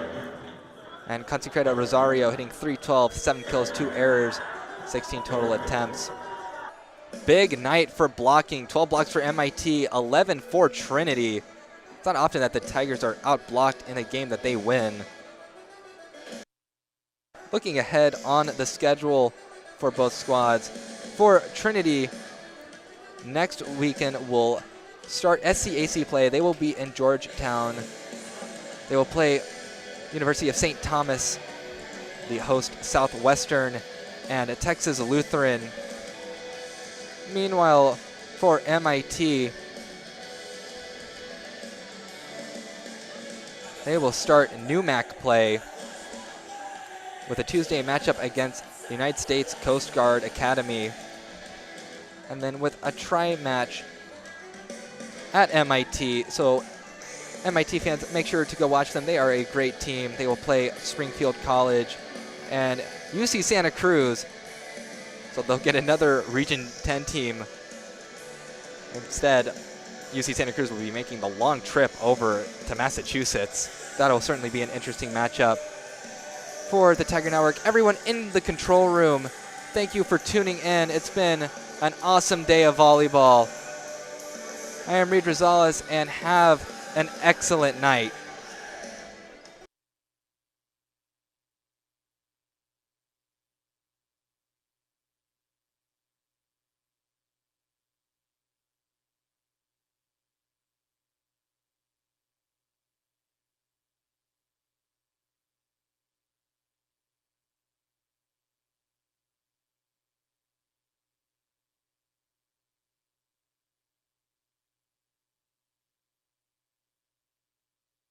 And Consecrata Rosario hitting .312, 7 kills, 2 errors, 16 total attempts. Big night for blocking, 12 blocks for MIT, 11 for Trinity. It's not often that the Tigers are outblocked in a game that they win. Looking ahead on the schedule for both squads. For Trinity, next weekend will start SCAC play. They will be in Georgetown. They will play University of St. Thomas, the host Southwestern, and Texas Lutheran. Meanwhile, for MIT, they will start NUMAC play with a Tuesday matchup against the United States Coast Guard Academy, and then with a tri-match at MIT. So MIT fans, make sure to go watch them. They are a great team. They will play Springfield College and UC Santa Cruz. So they'll get another Region 10 team. Instead, UC Santa Cruz will be making the long trip over to Massachusetts. That'll certainly be an interesting matchup. For the Tiger Network, everyone in the control room, thank you for tuning in. It's been an awesome day of volleyball. I am Reed Rosales, and have an excellent night.